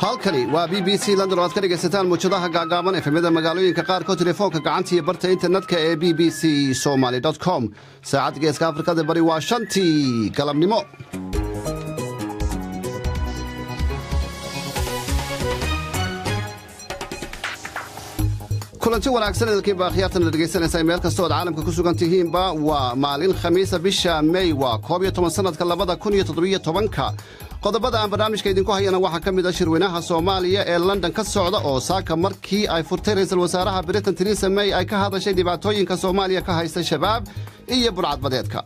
halkani waa BBC London oo aad ka dhegaysataan muujadaha gaagaaban efemyada magaalooyinka qaarkood telefoonka gacanta iyo barta internetka ee bbcsomali.com saacadda geeska afrikada bari waa 5tii galabnimo. kulanti wanaagsan idinkiin baa khiyaartan dhegaysanaysaa meel kastoo caalamka ku sugan tihiinba waa maalin khamiisa bisha May waa 12 sanadka 2017 qodobada aan barnaamijka idinku hayana waxaa ka mid ah shirweynaha Soomaaliya ee London ka socda oo saaka markii ay furtay ra'iisul wasaaraha Britain Theresa May ay ka hadashay dhibaatooyinka Soomaaliya ka haysta shabaab iyo burcadbadeedka.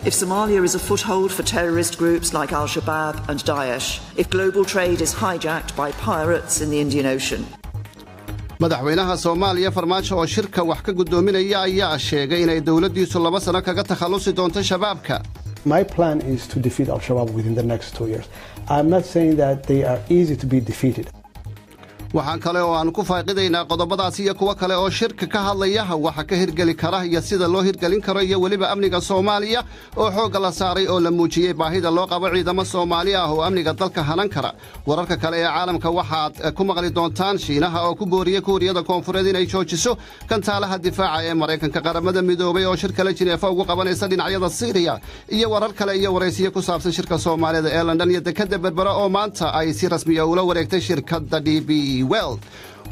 If Somalia is a foothold for terrorist groups like Al-Shabaab and Daesh, if global trade is hijacked by pirates in the Indian Ocean. madaxweynaha Soomaaliya Farmaajo oo shirka wax ka gudoominaya ayaa sheegay inay dawladdiisu 2 sano kaga takhalusi doonto shabaabka. My plan is to defeat Al-Shabaab within the next 2 years. I'm not saying that they are easy to be defeated. waxaan kale oo aan ku faaqidaynaa qodobadaas iyo kuwa kale oo shirka ka hadlaya waxa ka hirgeli kara iyo sida loo hirgelin karo iyo waliba amniga Soomaaliya oo xoog la saaray oo la muujiyay baahida loo qabo ciidamo Soomaali ah oo amniga dalka hanan kara. wararka kale ee caalamka waxaad ku maqli doontaan Shiinaha oo ku booriyay Kuuriyada Koonfureed inay joojiso kantaalaha difaaca ee Mareykanka qaramada midoobay oo shir kale Jineefa ugu qabanaysa dhinacyada Syria iyo warar kale iyo waraysiyo ku saabsan shirka Soomaalida ee London iyo dekada Berbera oo maanta ay si rasmi ah ula wareegtay shirkadda DB World.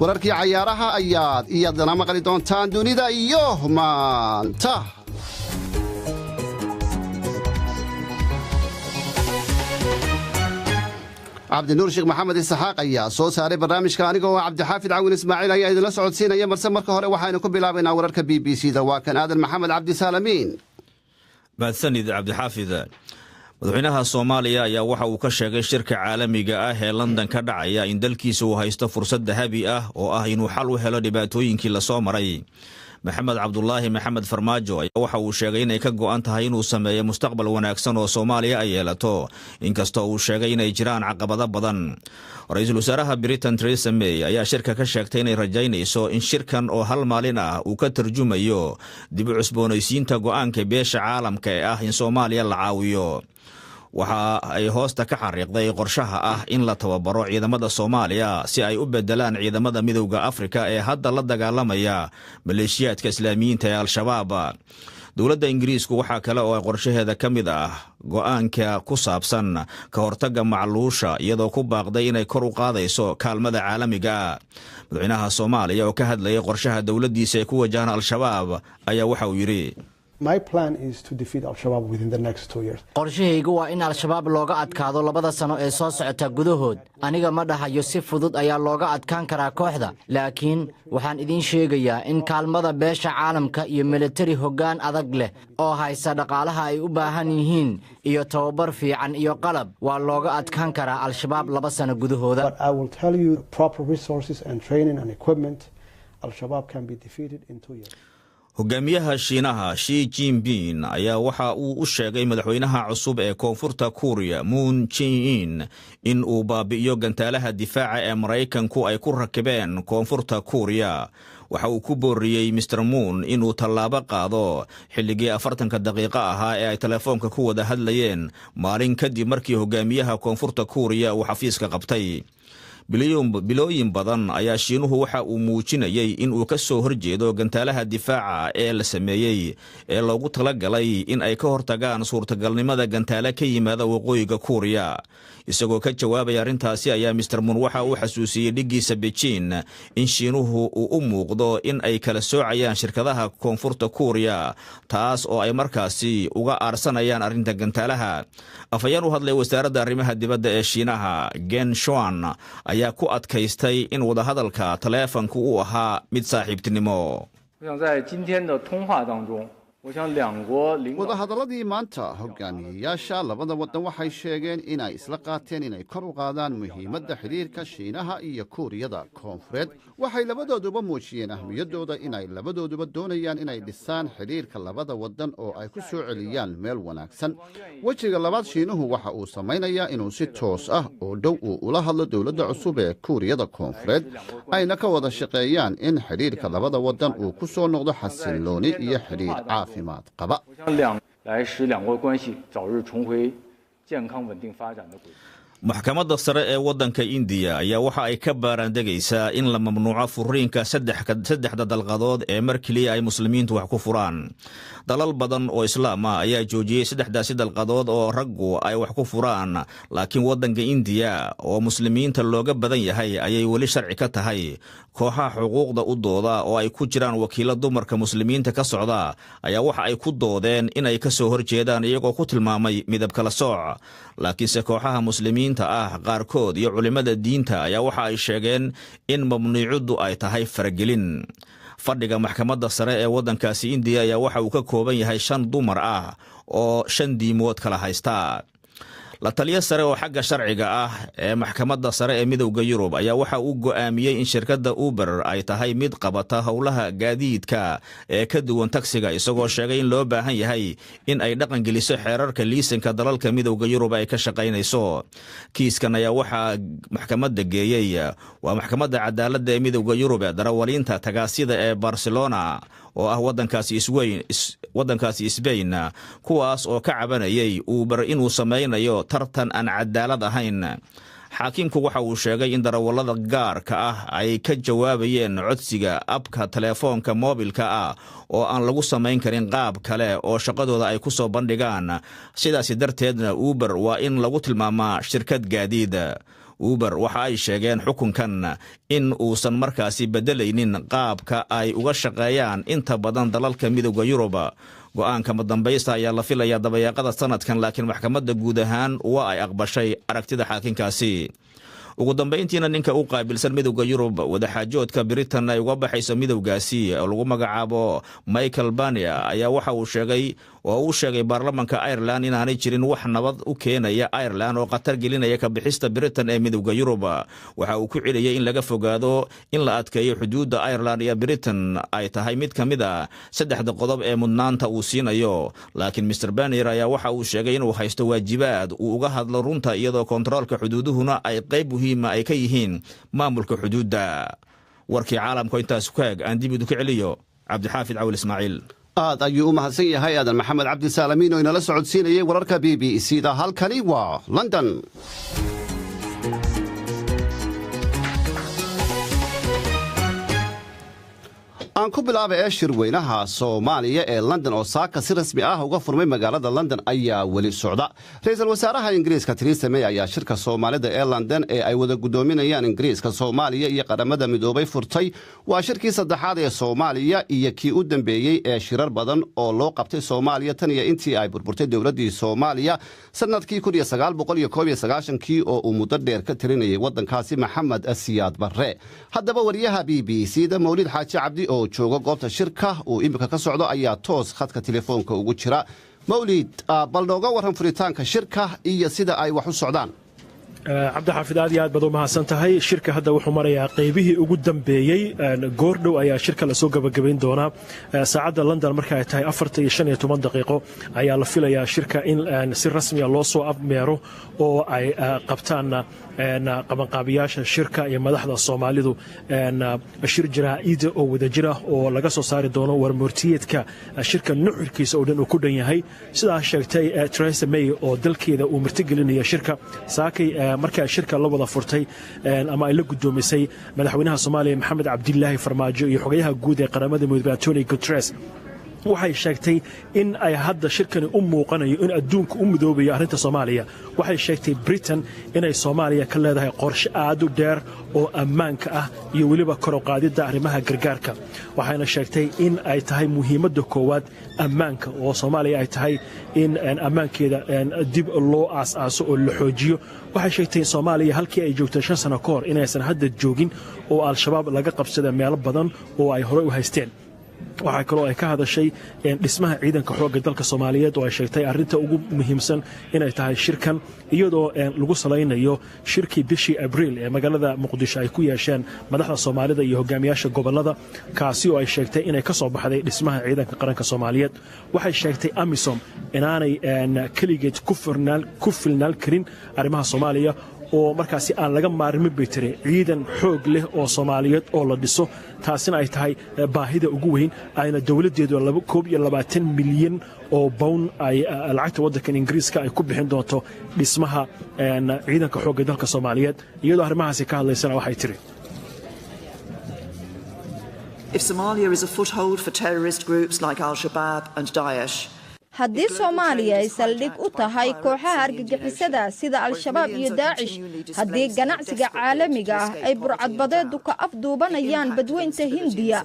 wararkii cayaaraha ayaad iyadana maqli doontaan dunida iyo maanta. cabdinuur sheekh maxamed isaxaaq ayaa soo saaray barnaamijka aniga oo cabdixaafid caawin ismaaciil ayaa idinla socodsiinaya marse marka hore waxaynu ku bilaabaynaa wararka BBC-da waa kan aadan maxamed cabdisaalamiin. mahadsanid cabdixaafid. madaxweynaha Soomaaliya ayaa waxa uu ka sheegay shirka caalamiga ah ee London ka dhacaya in dalkiisa uu haysto fursad dahabi ah oo ah inuu xal u helo dhibaatooyinkii la soo maray. Maxamed Cabdullaahi Maxamed Farmaajo ayaa waxa uu sheegay inay ka go'an tahay inuu sameeyo mustaqbal wanaagsan oo Soomaaliya ay yeelato inkastoo uu sheegay inay jiraan caqabado badan. ra'iisul wasaaraha Britain Theresa May ayaa shirka ka sheegtay inay rajaynayso in shirkan oo hal maalin ah uu ka tarjumayo dib u cusboonaysiinta go'aanka beesha caalamka ee ah in Soomaaliya la caawiyo. waxa ay hoosta ka xariiqday qorshaha ah in la tababaro ciidamada Soomaaliya si ay u bedelaan ciidamada midowga Afrika ee hadda la dagaalamaya maleeshiyaadka Islaamiyiinta ee Al-Shabaab. dawladda Ingiriisku waxa kale oo ay qorshaheeda ka mid ah go'aanka ku saabsan ka hortagga macluusha iyadoo ku baaqday inay kor u qaadayso kaalmada caalamiga. madaxweynaha Soomaaliya oo ka hadlayay qorshaha dawladdiisa ee ku wajahan Al-Shabaab ayaa waxa uu yiri My plan is to defeat Al-Shabaab within the next 2 years. qorshahaygu waa in Al-Shabaab looga adkaado 2 sano ee soo socota gudahood. aniga ma dhahayo si fudud ayaa looga adkaan karaa kooxda, laakiin waxaan idin sheegayaa in kaalmada beesha caalamka iyo military hoggaan adag leh oo haysa dhaqaalaha ay u baahan yihiin iyo tababar fiican iyo qalab waa looga adkaan karaa Al-Shabaab 2 sano gudahooda. But I will tell you proper resources and training and equipment, Al-Shabaab can be defeated in 2 years. hogaamiyaha Shiinaha Xi Jinping ayaa waxa uu u sheegay madaxweynaha cusub ee Koonfurta Kuuriya Moon Jae-in in uu baabi'iyo gantaalaha difaaca ee Mareykanku ay ku rakibeen Koonfurta Kuuriya. waxa uu ku booriyay Mr. Moon inuu tallaabo qaado xilligii 40 daqiiqo ahaa ee ay telefoonka ku wada hadlayeen maalin kadib markii hogaamiyaha Koonfurta Kuuriya uu xafiiska qabtay. bilooyin badan ayaa Shiinuhu waxa uu muujinayay in uu ka soo horjeedo gantaalaha difaaca ee la sameeyay ee loogu talagalay in ay ka hortagaan suurtagalnimada gantaala ka yimaada waqooyiga Kuuriya. isagoo ka jawaabay arintaasi ayaa Mr. Moon waxa uu xasuusiyay dhigiisa Beijing in Shiinuhu uu u muuqdo in ay kala soocayaan shirkadaha Koonfurta Kuuriya taas oo ay markaasi uga aarsanayaan arinta gantaalaha. afayeen u hadlay wasaaradda arrimaha dibadda ee Shiinaha Geng Shuang ayaa ku adkaystay in wada hadalka taleefanku uu ahaa mid saaxiibtinimo. wadahadaladii maanta hogaamiyeyaasha labada waddan waxay sheegeen inay isla qaateen inay kor u qaadaan muhiimadda xidhiirka shiinaha iyo kuuriyada koonfureed waxay labadooduba muujiyeen ahmiyaddooda inay labadooduba doonayaan inay dhisaan xidhiirka labada waddan oo ay ku soo celiyaan meel wanaagsan wejiga labaad shiinuhu waxa uu samaynayaa inuu si toos ah oo dhow uu ula hadlo dowladda cusub ee kuuriyada koonfureed ayna ka wada shaqeeyaan in xidhiirka labada waddan uu ku soo noqdo xasillooni iyo xidhiir caafimaad qaba maxkamadda sare ee waddanka indiya ayaa waxa ay ka baaraandegaysaa in la mamnuuco furiinka saddexda dalqadood ee mar keliya ay muslimiintu wax ku furaan dalal badan oo islaam ah ayaa joojiyey saddexdaasi dalqadood oo raggu ay wax ku furaan laakiin waddanka indiya oo muslimiinta looga badan yahay ayay weli sharci ka tahay kooxaha xuquuqda u dooda oo ay ku jiraan wakiilo dumarka muslimiinta ka socda ayaa waxa ay ku doodeen inay ka soo horjeedaan iyagoo ku tilmaamay midab kala sooc laakiinse kooxaha muslimiinta ah qaarkood iyo culimmada diinta ayaa waxa ay sheegeen in mamnuuciddu ay tahay faragelin fadhiga maxkamadda sare ee waddankaasi indiya ayaa waxa uu ka kooban yahay 5 dumar ah oo 5 diimood kala haysta la taliya sare oo xagga sharciga ah ee maxkamadda sare ee midowda Yurub ayaa waxa uu go'aamiyey in shirkadda Uber ay tahay mid qabata howlaha gaadiidka ee ka duwan taksiga isagoo sheegay in loo baahan yahay in ay dhaqan geliso xeerarka liisanka dalalka midowda Yurub ay ka shaqaynayso kiiskan ayaa waxa maxkamadda geeyay waa maxkamadda cadaaladda ee midowda Yurub ee darawaliinta tagaasida ee Barcelona oo ah waddankaasi Spain kuwaas oo ka cabanayay Uber inuu sameynayo tartan aan cadaalad ahayn xaakimku waxa uu sheegay in darawallada gaarka ah ay ka jawaabayeen codsiga abka telefoonka moobilka ah oo aan lagu samayn karin qaab kale oo shaqadooda ay ku soo bandhigaan sidaas darteedna Uber waa in lagu tilmaamaa shirkad gaadiid Uber waxa ay sheegeen xukunkan in uusan markaasi bedelaynin qaabka ay uga shaqeeyaan inta badan dalalka midowda Yurub go'aanka madambaysta ayaa la filayaa dabayaaqada sanadkan laakiin maxkamadda guud ahaan waa ay aqbashay aragtida xaakinkaasi ugu dambeyntiina ninka u qaabilsan midowda Yurub wadaxaajoodka Britain ay uga baxayso midowgaasi oo lagu magacaabo Michael Barnier ayaa waxa uu sheegay baarlamaanka Ireland inaanay jirin wax nabad u keenaya Ireland oo qatar gelinaya ka bixista Britain ee midowda Yurub waxa uu ku celiyay in laga fogaado in la adkeeyo xuduudda Ireland iyo Britain ay tahay mid kamid ah saddexda qodob ee mudnaanta uu siinayo laakiin Mr Barnier ayaa waxa uu sheegay inuu haysto waajibaad uu uga hadlo runta iyadoo kontroolka xuduuduhuna ay qayb ay ka yihiin maamulka xuduudda warkii caalamka intaas ku eeg aan dib u ka celiyo Cabdixaafid Cawl Ismaaciil aad ayuu u mahadsan yahay aadan maxamed cabdi saalamiin oo inala socodsiinayay wararka BBC-da halkani waa London aan ku bilaaba ee shirweynaha Soomaaliya ee London oo saaka si rasmi ah uga furmay magaalada London ayaa weli socda ra'iisul wasaaraha Ingiriiska Theresa May ayaa shirka Soomaalida ee London ee ay wada gudoominayaan Ingiriiska Soomaaliya iyo qaramada midoobay furtay waa shirkii saddexaad ee Soomaaliya iyo kii u dambeeyay ee shirar badan oo loo qabtay Soomaaliya tan iyo intii ay burburtay dawladii Soomaaliya sanadkii 1991 oo uu muddo dheer ka tirinayay wadankaasi Maxamed Siyaad Barre haddaba wariyaha BBC-da Mawlid Xaaji Cabdi oo jooga goobta shirka uu imika ka socdo ayaa toos khadka telefoonka ugu jira Mawlid bal nooga waran furitaanka shirka iyo sida ay wax u socdaan cabdixaafid aad iyo aad baad u mahadsan tahay shirka hadda wuxuu marayaa qaybihii ugu dambeeyey goordhow ayaa shirka lasoo gabagabayn doonaa saacadda London marka ay tahay 4:15 daqiiqo ayaa la filayaa shirka in si rasmi ah loo soo abmeero oo ay qabtaan qabanqaabiyaasha shirka iyo madaxda Soomaalidu shir jaraa'id oo wadajir ah oo laga soo saari doono warmurtiyeedka shirka nuxurkiisa oo dhan uu ku dhan yahay sidaa sheegtay Theresa May oo dalkeeda uu martigelinaya shirka saakay markii ay shirka la wada furtay ama ay la gudoomisay madaxweynaha Soomaaliya Maxamed Cabdilaahi Farmaajo iyo xogayaha guud ee qaramada midoobay Antonio Guterres waxay sheegtay in ay hadda shirkani u muuqanayo in adduunka u midoobayo arrinta Soomaaliya waxay sheegtay Britain inay Soomaaliya ka leedahay qorshe aad u dheer oo ammaanka ah iyo waliba kor u qaadida arrimaha gargaarka waxayna sheegtay in ay tahay muhiimadda koowaad ammaanka oo Soomaaliya ay tahay in ammaankeeda dib loo aasaaso oo la xoojiyo waxay sheegtay Soomaaliya halkii ay joogtay 5 sano ka hor inaysan hadda joogin oo al-shabaab laga qabsaday meelo badan oo ay hore u haysteen waxaa kaloo ay ka hadashay dhismaha ciidanka xoogga dalka Soomaaliyeed oo ay sheegtay arrinta ugu muhiimsan inay tahay shirkan iyadoo lagu salaynayo shirkii bishii Abriil ee magaalada Muqdisho ay ku yeesheen madaxda Soomaalida iyo hogaamiyaasha gobolada kaasi oo ay sheegtay inay ka soo baxday dhismaha ciidanka qaranka Soomaaliyeed waxay sheegtay AMISOM inaanay kaligeed ku filnaan karin arrimaha Soomaaliya oo markaasi aan laga maarmin bay tiri ciidan xoog leh oo Soomaaliyeed oo la dhiso taasina ay tahay baahida ugu weyn ayna dawladeedu 22 milyan oo pound ay lacagta waddanka Ingiriiska ay ku bixin doonto dhismaha ciidanka xoogga dalka Soomaaliyeed iyadoo arrimahaasi ka hadlaysana waxay tiri If Somalia is a foothold for terrorist groups like Al-Shabaab and Daesh, haddii Soomaaliya ay saldhig u tahay kooxaha argagixisada sida Al-Shabaab iyo Daesh haddii ganacsiga caalamiga ah ay burcadbadeedu ka afduubanayaan badweynta Hindiya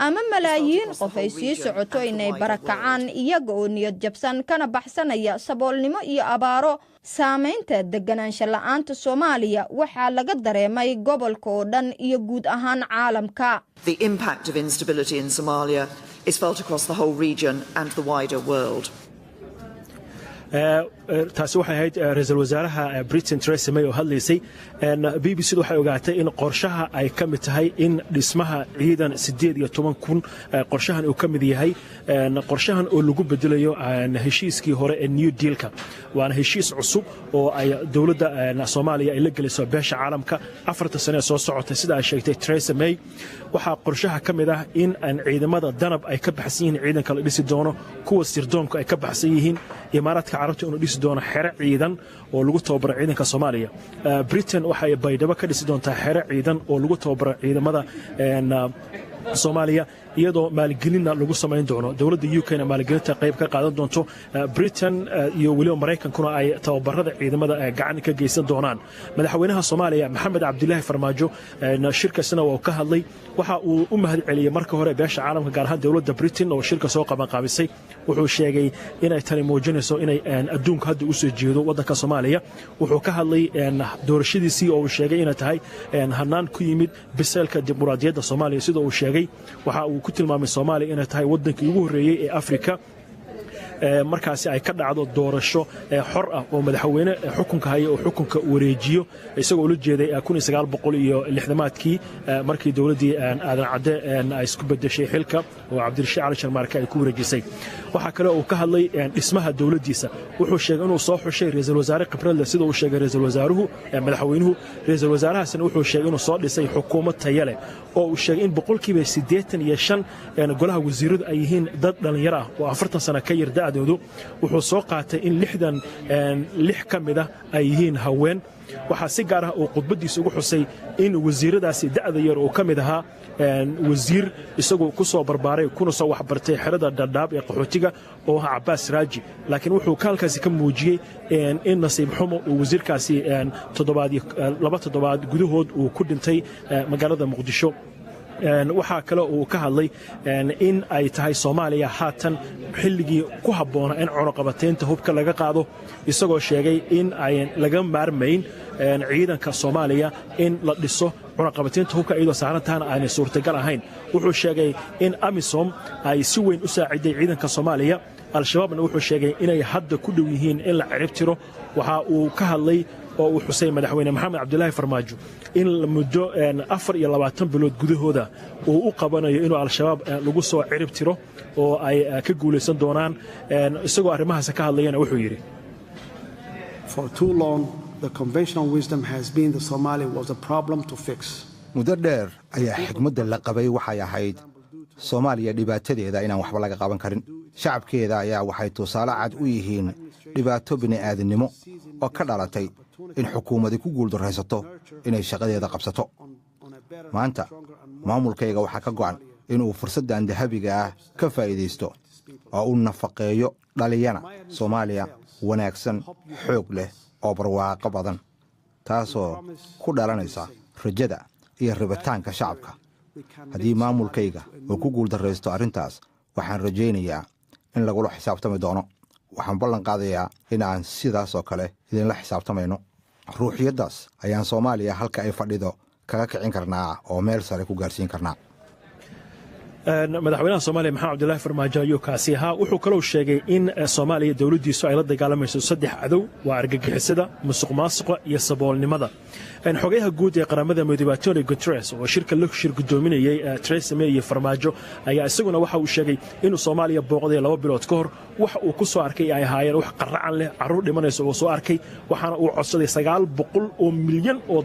ama malaayiin qof ay sii socoto inay barakacaan iyaga oo niyad jabsan kana baxsanaya saboolnimo iyo abaaro saamaynta deganaansho la'aanta Soomaaliya waxaa laga dareemay gobolka oo dhan iyo guud ahaan caalamka. The impact of instability in Somalia is felt across the whole region and the wider world. taasi waxay ahayd ra'iisul wasaaraha Britain Theresa May oo hadlaysay BBC waxay ogaatay in qorshaha ay ka mid tahay in dhismaha ciidan 18,000 qorshahan uu ka mid yahay qorshahan oo lagu bedelayo heshiiskii hore ee New Deal-ka waana heshiis cusub oo ay dawladda Soomaaliya ay la geliso beesha caalamka 4 sano soo socotay sida ay sheegtay Theresa May waxa qorshaha ka mid ah in ciidamada danab ay ka baxsan yihiin ciidanka la dhisi doono kuwa sirdoonka ay ka baxsan yihiin Imaaraadka Carabta inuu dhisi doono xero ciidan oo lagu tababaro ciidanka Soomaaliya Britain waxay baydhabo ka dhisi doontaa xero ciidan oo lagu tababaro ciidamada Soomaaliya iyadoo maalgelinna lagu samayn doono dawladda UK-na maalgelinta qayb ka qaadan doonto Britain iyo waliba Mareykankuna ay tababarada ciidamada gacan ka geysan doonaan madaxweynaha Soomaaliya Maxamed Cabdilaahi Farmaajo shirkaasna waa ka hadlay waxa uu u mahad celiyay marka hore beesha caalamka gaar ahaan dawladda Britain oo shirka soo qabanqaabisay wuxuu sheegay inay tani muujinayso inay adduunka hadda u soo jeedo waddanka Soomaaliya wuxuu ka hadlay doorashadiisii oo uu sheegay inay tahay hanaan ku yimid biseelka dimuqraadiyadda Soomaaliya sida uu sheegay waxa uu ku tilmaamay Soomaaliya inay tahay waddankii ugu horeeyay ee Afrika markaasi ay ka dhacdo doorasho xor ah oo madaxweyne xukunka haya oo xukunka wareejiyo isagoo la jeeday 1960maadkii markii dawladii aadan cadde ay isku bedeshay xilka oo Cabdirashiid Cali Sharmaarke ay ku wareejisay waxa kale oo ka hadlay dhismaha dawladdiisa wuxuu sheegay inuu soo xushay ra'iisul wasaare khibrad sida uu sheegay ra'iisul wasaaruhu madaxweynuhu ra'iisul wasaarahaasna wuxuu sheegay inuu soo dhisay xukuumad tayo leh oo uu sheegay in 85% golaha wasiiradu ay yihiin dad dhalinyaro ah oo 40 sano ka yar da'doodu wuxuu soo qaatay in 6 ka mid ah ay yihiin haween waxa si gaar ah oo khudbadiisa ugu xusay in wasiiradaasi da'da yar oo ka mid ahaa wasiir isagoo ku soo barbaaray kuna soo waxbartay xirada Dadaab ee qaxootiga oo Abbas Raaji laakiin wuxuu kaalkaasi ka muujiyay in nasiib xumo uu wasiirkaasi 2 toddobaad gudahood uu ku dhintay magaalada Muqdisho waxaa kale uu ka hadlay in ay tahay Soomaaliya haatan xilligii ku habboona in cunaqabateynta hubka laga qaado isagoo sheegay in ay laga maarmayn ciidanka Soomaaliya in la dhiso cunaqabateynta hubka iyadoo saarantaana aanay suurtagal ahayn wuxuu sheegay in AMISOM ay si weyn u saaciday ciidanka Soomaaliya Al-Shabaabna wuxuu sheegay inay hadda ku dhow yihiin in la cirib tiro waxa uu ka hadlay oo uu xusay madaxweyne Maxamed Cabdilaahi Farmaajo in muddo 24 bilood gudahooda uu u qabanayo inuu Al-Shabaab lagu soo cirib tiro oo ay ka guuleysan doonaan isagoo arrimahaas ka hadlayana wuxuu yiri For too long the conventional wisdom has been the Somali was a problem to fix muddo dheer ayaa xigmadda la qabay waxay ahayd Soomaaliya dhibaatadeeda inaan waxba laga qaban karin shacabkeeda ayaa waxay tusaale cad u yihiin dhibaato bini'aadanimo oo ka dhalatay in xukuumaddu ku guuldareysato inay shaqadeeda qabsato maanta maamulkayga waxaa ka go'an inuu fursaddan dahabiga ah ka faa'iideysto oo uu nafaqeeyo dhaliyana Soomaaliya wanaagsan xoog leh oo barwaaqo badan taasoo ku dhalanaysa rajada iyo rabitaanka shacabka haddii maamulkayga uu ku guuldareysto arrintaas waxaan rajaynayaa in lagula xisaabtami doono waxaan ballan qaadayaa in aan sidaas oo kale idinla xisaabtamayno ruuxiyaddaas ayaan Soomaaliya halka ay fadhido kaga kicin karnaa oo meel sare ku gaarsiin karnaa madaxweynaha Soomaaliya Maxamed Cabdullaahi Farmaajo ayuu kaasi ahaa wuxuu kaloo sheegay in Soomaaliya dawladdiisu ay la dagaalamayso 3 cadow waa argagixisada musuqmaasuqa iyo saboolnimada xogayaha guud ee qaramada midoobay Antonio Guterres oo shirka la gudoominayay Theresa May iyo Farmaajo ayaa isaguna waxa uu sheegay in Soomaaliya booqday 2 bilood ka hor wax uu ku soo arkay ay ahaayeen wax qaracan leh caruur dhimanayso oo soo arkay waxaana uu codsaday $900 milyan oo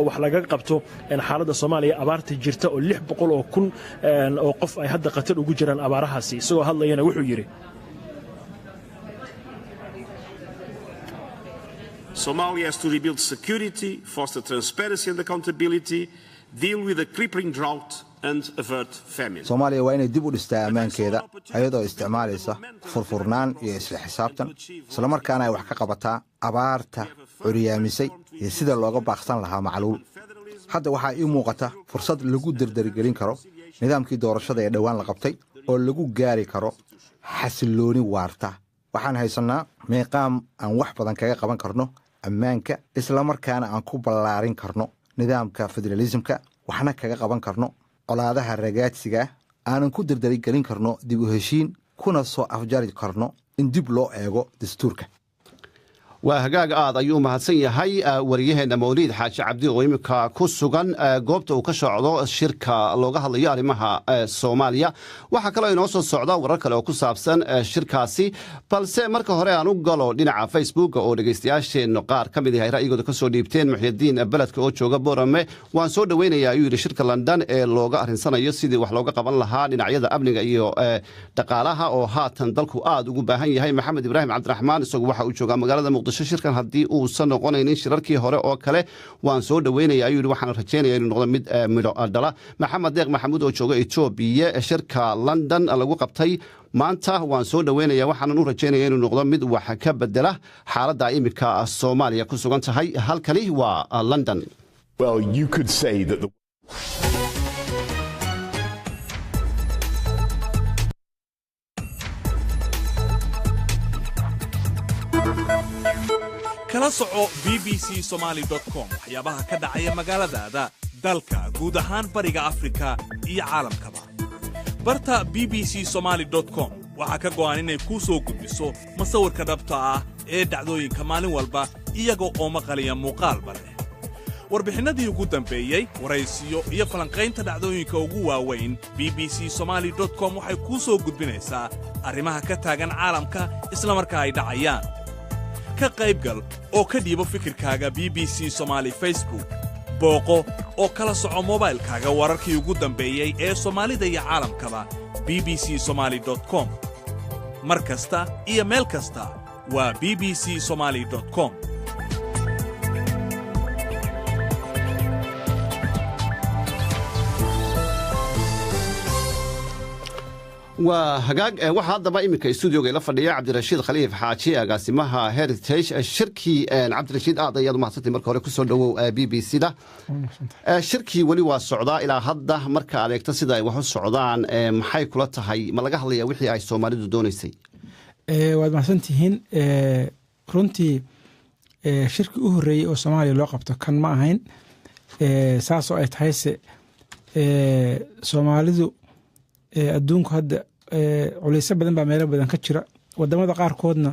wax laga qabto xaaladda Soomaaliya abaarta jirta oo 600 oo qof ay hadda qatar ugu jiraan abaarahaasi isagoo hadlayana wuxuu yiri Somalia has to rebuild security, foster transparency and accountability, deal with the crippling drought and avert famine. Soomaaliya waa inay dib u dhistaa ammaankeeda ayadoo isticmaalaysa furfurnaan iyo isla xisaabtan isla markaana ay wax ka qabataa abaarta curyaamisay iyo sida looga baaqsan lahaa macluul hadda waxaa ii muuqata fursad lagu dardargelin karo nidaamkii doorashada ee dhawaan la qabtay oo lagu gaari karo xasilooni waarta waxaan haysanaa meeqaam aan wax badan kaga qaban karno ammaanka isla markaana aan ku ballaarin karno nidaamka federalismka waxna kaga qaban karno colaadaha ragaadsiga aanan ku dardargelin karno dib u heshiin kuna soo afjari karno in dib loo eego dastuurka waa hagaag aad ayuu mahadsan yahay wariyaheena Mawliid Xaaji Cabdi oo imika ku sugan goobta uu ka socdo shirka looga hadlayo arrimaha Soomaaliya waxa kale oo inoo soo socda warar kale oo ku saabsan shirkaasi balse marka hore aan u galo dhinaca Facebook oo dhageystayaasheena qaar ka mid ah ra'yigooda ka soo dhiibteen Muxyidiin Baladka oo jooga Boorame waan soo dhaweynayaa ayuu yiri shirka London ee looga arinsanayo sidii wax looga qaban lahaa dhinacyada amniga iyo dhaqaalaha oo haatan dalku aad ugu baahan yahay Maxamed Ibraahim Cabdiraxmaan isagoo waxa uu jooga magaalada shirkan haddii uusan noqonaynin shirarkii hore oo kale waan soo dhaweynaya ayuu yidhi waxaan rajaynayaa inuu noqdo mid midho dhala maxamed deeq maxamuud oo jooga Itoobiya shirka London lagu qabtay maanta waan soo dhaweynaya waxaan u rajaynayaa inuu noqdo mid wax ka bedela xaaladda imika Soomaaliya ku sugan tahay halkani waa London. Well, you could say that kala soco bbcsomali.com waxyaabaha ka dhacaya magaaladaada dalka guud ahaan bariga Afrika iyo caalamkaba barta bbcsomali.com waxa ka go'an inay ku soo gudbiso masawirka dhabta ah ee dhacdooyinka maalin walba iyaga oo maqalaya muuqaalba leh warbixinadii ugu dambeeyay waraysiyo iyo falanqaynta dhacdooyinka ugu waaweyn bbcsomali.com waxay ku soo gudbinaysaa arrimaha ka taagan caalamka isla markaa ay dhacayaan ka qaybgal oo ka dhiibo fikirkaaga BBC Somali Facebook booqo oo kala soco mobilkaaga wararkii ugu dambeeyay ee Soomaalida iyo caalamkaba bbcsomali.com mar kasta iyo meel kasta waa bbcsomali.com وهجاج واحد ضبا إمك استوديو جيلا فنيا عبد الرشيد خليفة حاجي قاسمها هيريتيج الشركي عبد الرشيد أعطى يد معصتي مركز ركوسون دو BBC ده الشركي ولي والسعوداء إلى هذا مركز على اقتصاد وحوس السعودان محي كلها هاي ملقاها اللي وحي عايز سومالي دونيسي واد معصنتين runtii shirki u horeeyay oo Soomaaliya loo qabto kan ma ahayn saas oo ay tahay Soomaalidu adduunku hadda culeysyo badan baa meelo badan ka jira wadamada qaar koodna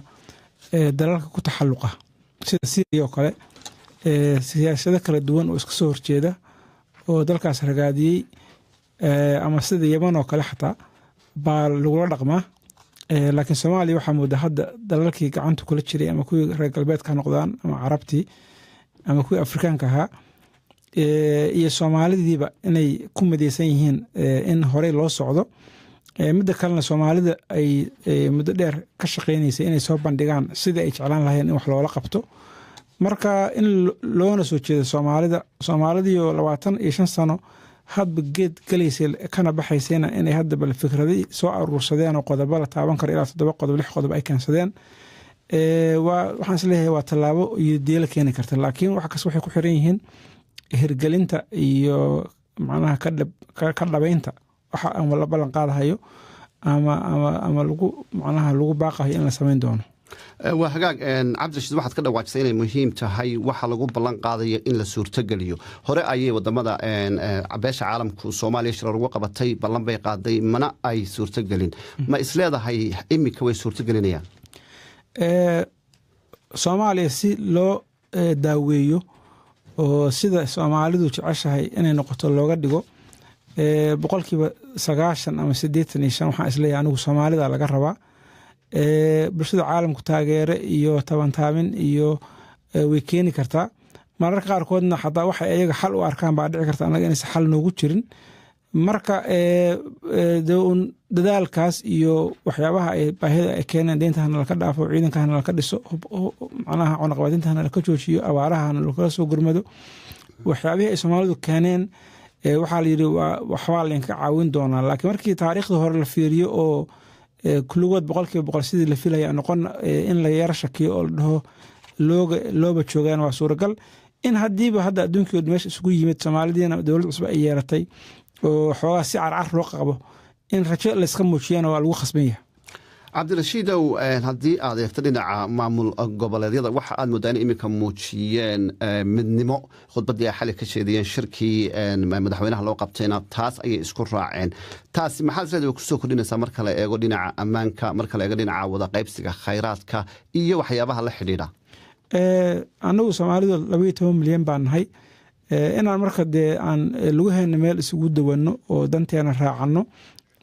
dalalka ku taxalluqa sida Syria oo kale siyaasado kala duwan oo iska soo horjeeda oo dalkaas ragaadiyay ama sida Yemen oo kale xataa baa lagu dhaqmaa laakiin Soomaaliya waxa moodaa hadda dalalkii gacanta kula jiray ama kuwii reer galbeedka noqdaan ama Carabtii ama kuwii Afrikaanka ahaa iyo Soomaalidiiba inay ku midaysan yihiin in hore loo socdo midda kalena Soomaalida ay muddo dheer ka shaqeynaysa inay soo bandhigaan sida ay jeclaan lahayn in wax loola qabto marka in loona soo jeedo Soomaalida 25 sano hadba geed galeysay kana baxaysayna inay hadda bal fikradii soo aruursadeen oo qodobo la taaban karo ilaa 7 qodob 6 qodob ay keensadeen waxaan isleeyahay waa tallaabo iyo deela keeni karta laakiin wax kasta waxay ku xiran yihiin hirgelinta iyo macnaha ka dhabaynta waxa aan la ballan qaadayo ama lagu macnaha lagu baaqayo in la sameyn doono waa hagaag cabdirashiid waxaad ka dhawaajisay inay muhiim tahay waxa lagu ballan qaadayo in la suurtogeliyo hore ayay wadamada beesha caalamku Soomaaliya shirar uga qabatay ballan bay qaaday mana ay suurtogelin ma isleedahay imika way suurtogelinayaan Soomaaliya si loo daaweeyo oo sida Soomaalidu jeceshahay inay noqoto looga dhigo boqolkiiba 90 ama 85 waxaan isleeyahay anigu Soomaalida laga rabaa bulshada caalamku taageere iyo tabantaamin iyo way keeni kartaa mararka qaarkoodna xataa waxay ayaga xal u arkaan baa dhici karta anaga inaysan xal noogu jirin marka dadaalkaas iyo waxyaabaha ay baahida ay keeneen deentahana laka dhaafo ciidankahana laka dhiso macnaha cunaqabateintahana laka joojiyo abaarahana lakala soo gurmado waxyaabihii ay Soomaalidu keeneen waxaa la yidhi waxbaa laynka caawin doonaa laakiin markii taariikhda hore la fiiriyo oo kulligood boqolkiiba boqol sidii la filaya noqon in la yara shakiyo oo la dhaho looba joogaan waa suuragal in haddiiba hadda adduunkii meesha isugu yimid Soomaalidiina dowlad cusub ay yeelatay oo xoogaa si carcar loo qabo in rajo la iska muujiyana waa lagu khasban yahay cabdirashiidow haddii aad eegto dhinaca maamul goboleedyada waxa aad moodaan iminka muujiyeen midnimo khudbadii ay xali ka sheediyeen shirkii madaxweynaha loo qabtayna taas ayay isku raaceen taasi maxaad isleedahay ku soo kordhinaysaa marka la eego dhinaca ammaanka marka la eego dhinaca wada qaybsiga khayraadka iyo waxyaabaha la xidhiidha annagu Soomaalidu 12 milyan baan nahay inaan marka dee aan lagu hayno meel isugu dawanno oo danteena raacano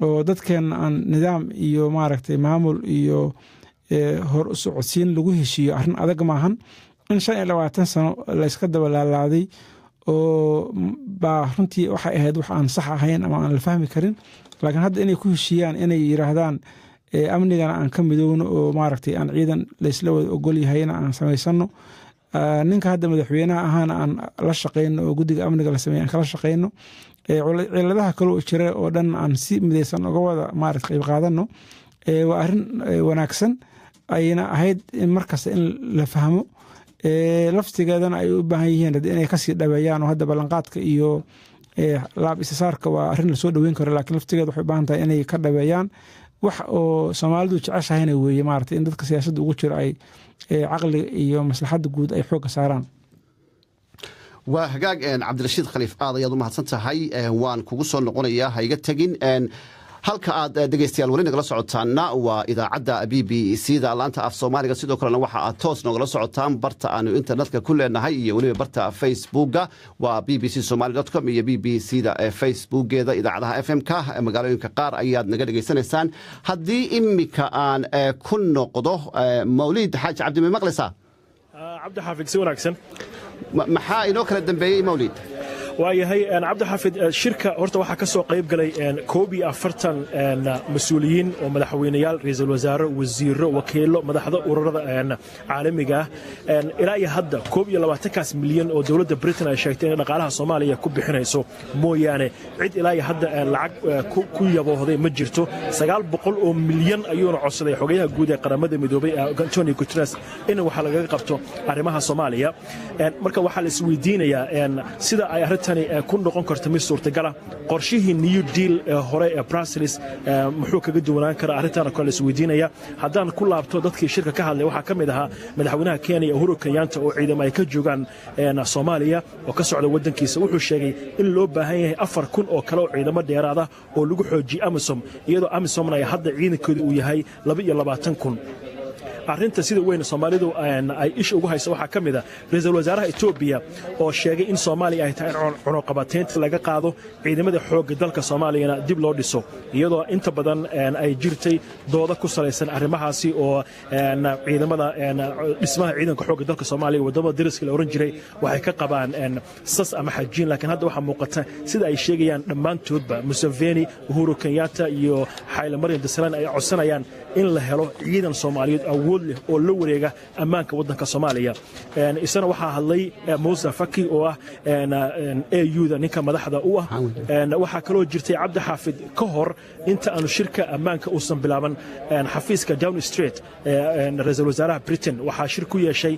oo dadkeena aan nidaam iyo maaragtay maamul iyo hor u socodsiin lagu heshiiyo arrin adag maahan in 25 sano la iska dabalaalaaday oo baa runtii waxay ahayd wax aan sax ahayn ama aan la fahmi karin laakiin hadda inay ku heshiiyaan inay yiraahdaan amnigana aan ka midowno oo maaragtay aan ciidan la isla wada ogol yahayna aan samaysano ninka hadda madaxweynaha ahaana aan la shaqeyno oo guddiga amniga la sameeyay aan kala shaqeyno ciladaha kale oo jira oo dhan aan si midaysan uga wada maaragtay qayb qaadano waa arrin wanaagsan ayna ahayd in markasta in la fahmo laftigeedana ay u baahan yihiin inay kasii dhaweeyaan oo hadda ballanqaadka iyo laab istisaarka waa arrin la soo dhaweyn karo laakiin laftigeeda waxay u baahan tahay inay ka dhaweeyaan wax oo Soomaalidu jeceshahayna weeye maaragtay in dadka siyaasadda ugu jira ay caqliga iyo maslaxadda guud ay xoog saaraan waa hagaag cabdirashiid khaliif aad ayaad u mahadsan tahay waan kugu soo noqonayaa ha iga tagin halka aad dhegeystayaal weli nagala socotaana waa idaacadda BBC-da laanta af Soomaaliga sidoo kalena waxa aad toos nagala socotaan barta aanu internetka ku leenahay iyo weliba barta Facebooka waa bbcsomali.com iyo BBC-da Facebookeeda idaacadaha FM-ka magaalooyinka qaar ayaad naga dhageysanaysaan haddii imika aan ku noqdo Mawlid Xaaji Cabdi Maqlisa cabdi xaafid si wanaagsan maxaa inoo kala dambeeyay Mawlid waayahay cabdi xaafid shirka horta waxaa ka soo qayb galay 41 mas-uuliyiin oo madaxweynayaal ra'iisul wasaare wasiiro wakiilo madaxda ururada caalamiga ilaa iyo hadda 21 milyan oo dawladda Britain ay sheegtay in dhaqaalaha Soomaaliya ku bixinayso mooyaane cid ilaa iyo hadda lacag ku yaboohday ma jirto 900 oo milyan ayuuna codsaday xogayaha guud ee qaramada midoobay Antonio Guterres in waxa laga qabto arrimaha Soomaaliya marka waxa la isweydiinayaa sida ay tani ku noqon karto mid suurtagal ah qorshihii New Deal hore ee Brussels muxuu kaga duwanaan karaa arrintan kale isweydiinaya haddaan ku laabto dadkii shirka ka hadlay waxaa ka mid ahaa madaxweynaha Kenya Uhuru Kenyatta oo ciidamada ay ka joogaan Soomaaliya oo ka socda wadankiisa wuxuu sheegay in loo baahan yahay 4,000 oo kale oo ciidamo dheeraad ah oo lagu xoojiyo AMISOM iyadoo AMISOM ay hadda ciidankoodu uu yahay 22,000 arrinta sida weyn Soomaalidu ay isha ugu hayso waxa kamid ah ra'iisul wasaaraha Ethiopia oo sheegay in Soomaaliya ay tahay cunaqabateynta laga qaado ciidamada xoogga dalka Soomaaliyana dib loo dhiso iyadoo inta badan ay jirtay dooda ku saleysan arrimahaasi oo ciidamada dhismaha ciidanka xoogga dalka Soomaaliya wadamada dariska la oran jiray waxay ka qabaan sas ama xajiin laakiin hadda waxa muuqata sida ay sheegayaan dhammaantoodba Museveni Uhuru Kenyatta iyo Haile Mariam Desalegn ay codsanayaan in la helo ciidan Soomaaliyeed oo la wareega ammaanka wadanka Soomaaliya isna waxa hadlay Musa Faki oo ah AU-da ninka madaxda u ah waxa kale oo jirtay Cabdi Xaafid ka hor inta aanu shirka ammaanka uusan bilaaban xafiiska Downing Street ra'iisul wasaaraha Britain waxa shir ku yeeshay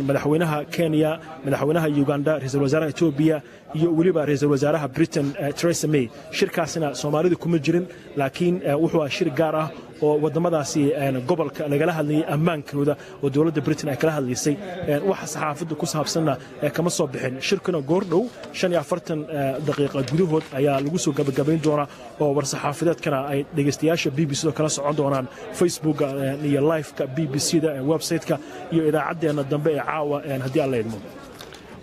madaxweynaha Kenya madaxweynaha Uganda ra'iisul wasaaraha Ethiopia iyo waliba ra'iisul wasaaraha Britain Theresa May shirkaasina Soomaalidu kuma jirin laakiin wuxuu shir gaar ah oo wadamadaasi gobolka lagala hadlayay ammaankooda oo dowladda Britain ay kala hadlaysay waxa saxaafadda ku saabsanna kama soo bixin shirkuna goordhow 45 daqiiqo gudahood ayaa lagu soo gabagabayn doonaa oo war saxaafadeedkana ay dhageystayaasha BBC kala socon doonaan Facebook iyo live-ka BBC-da website-ka iyo idaacadeena dambe ee caawa haddii alla idmo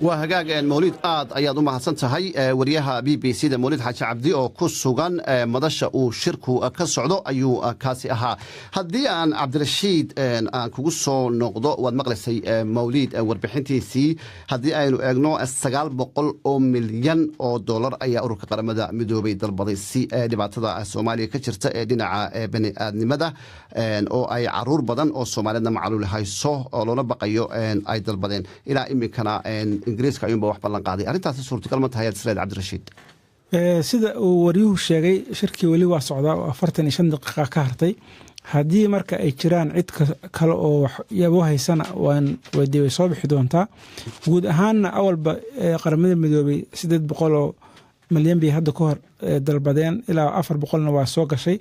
waa hagaag mawlid aad ayaad u mahadsan tahay wariyaha BBC-da mawlid xaaji cabdi oo ku sugan madasha uu shirku ka socdo ayuu kaasi ahaa haddii aan cabdirashiid aan kugu soo noqdo waad maqlaysay mawlid warbixintiisii haddii aynu eegno 900 oo milyan oo dollar ayaa ururka qaramada midoobay dalbaday si dhibaatada Soomaaliya ka jirta ee dhinaca bani'aadnimada oo ay caruur badan oo Soomaalida macaluul hayso oo loola baqayo ay dalbadeen ilaa iminkana ingiriiska ayuunba wax ballan qaaday arrintaasi suurtagal ma tahay Israel Cabdirashiid sida uu wariyuhu sheegay shirkii weli waa socdaa oo 45 daqiiqo ka hartay haddii marka ay jiraan cid kale oo waxyaabo haysana way soo bixi doontaa guud ahaanna awalba qaramada midoobay 800 milyan bay hadda ka hor dalbadeen ilaa 400na waa soo gashay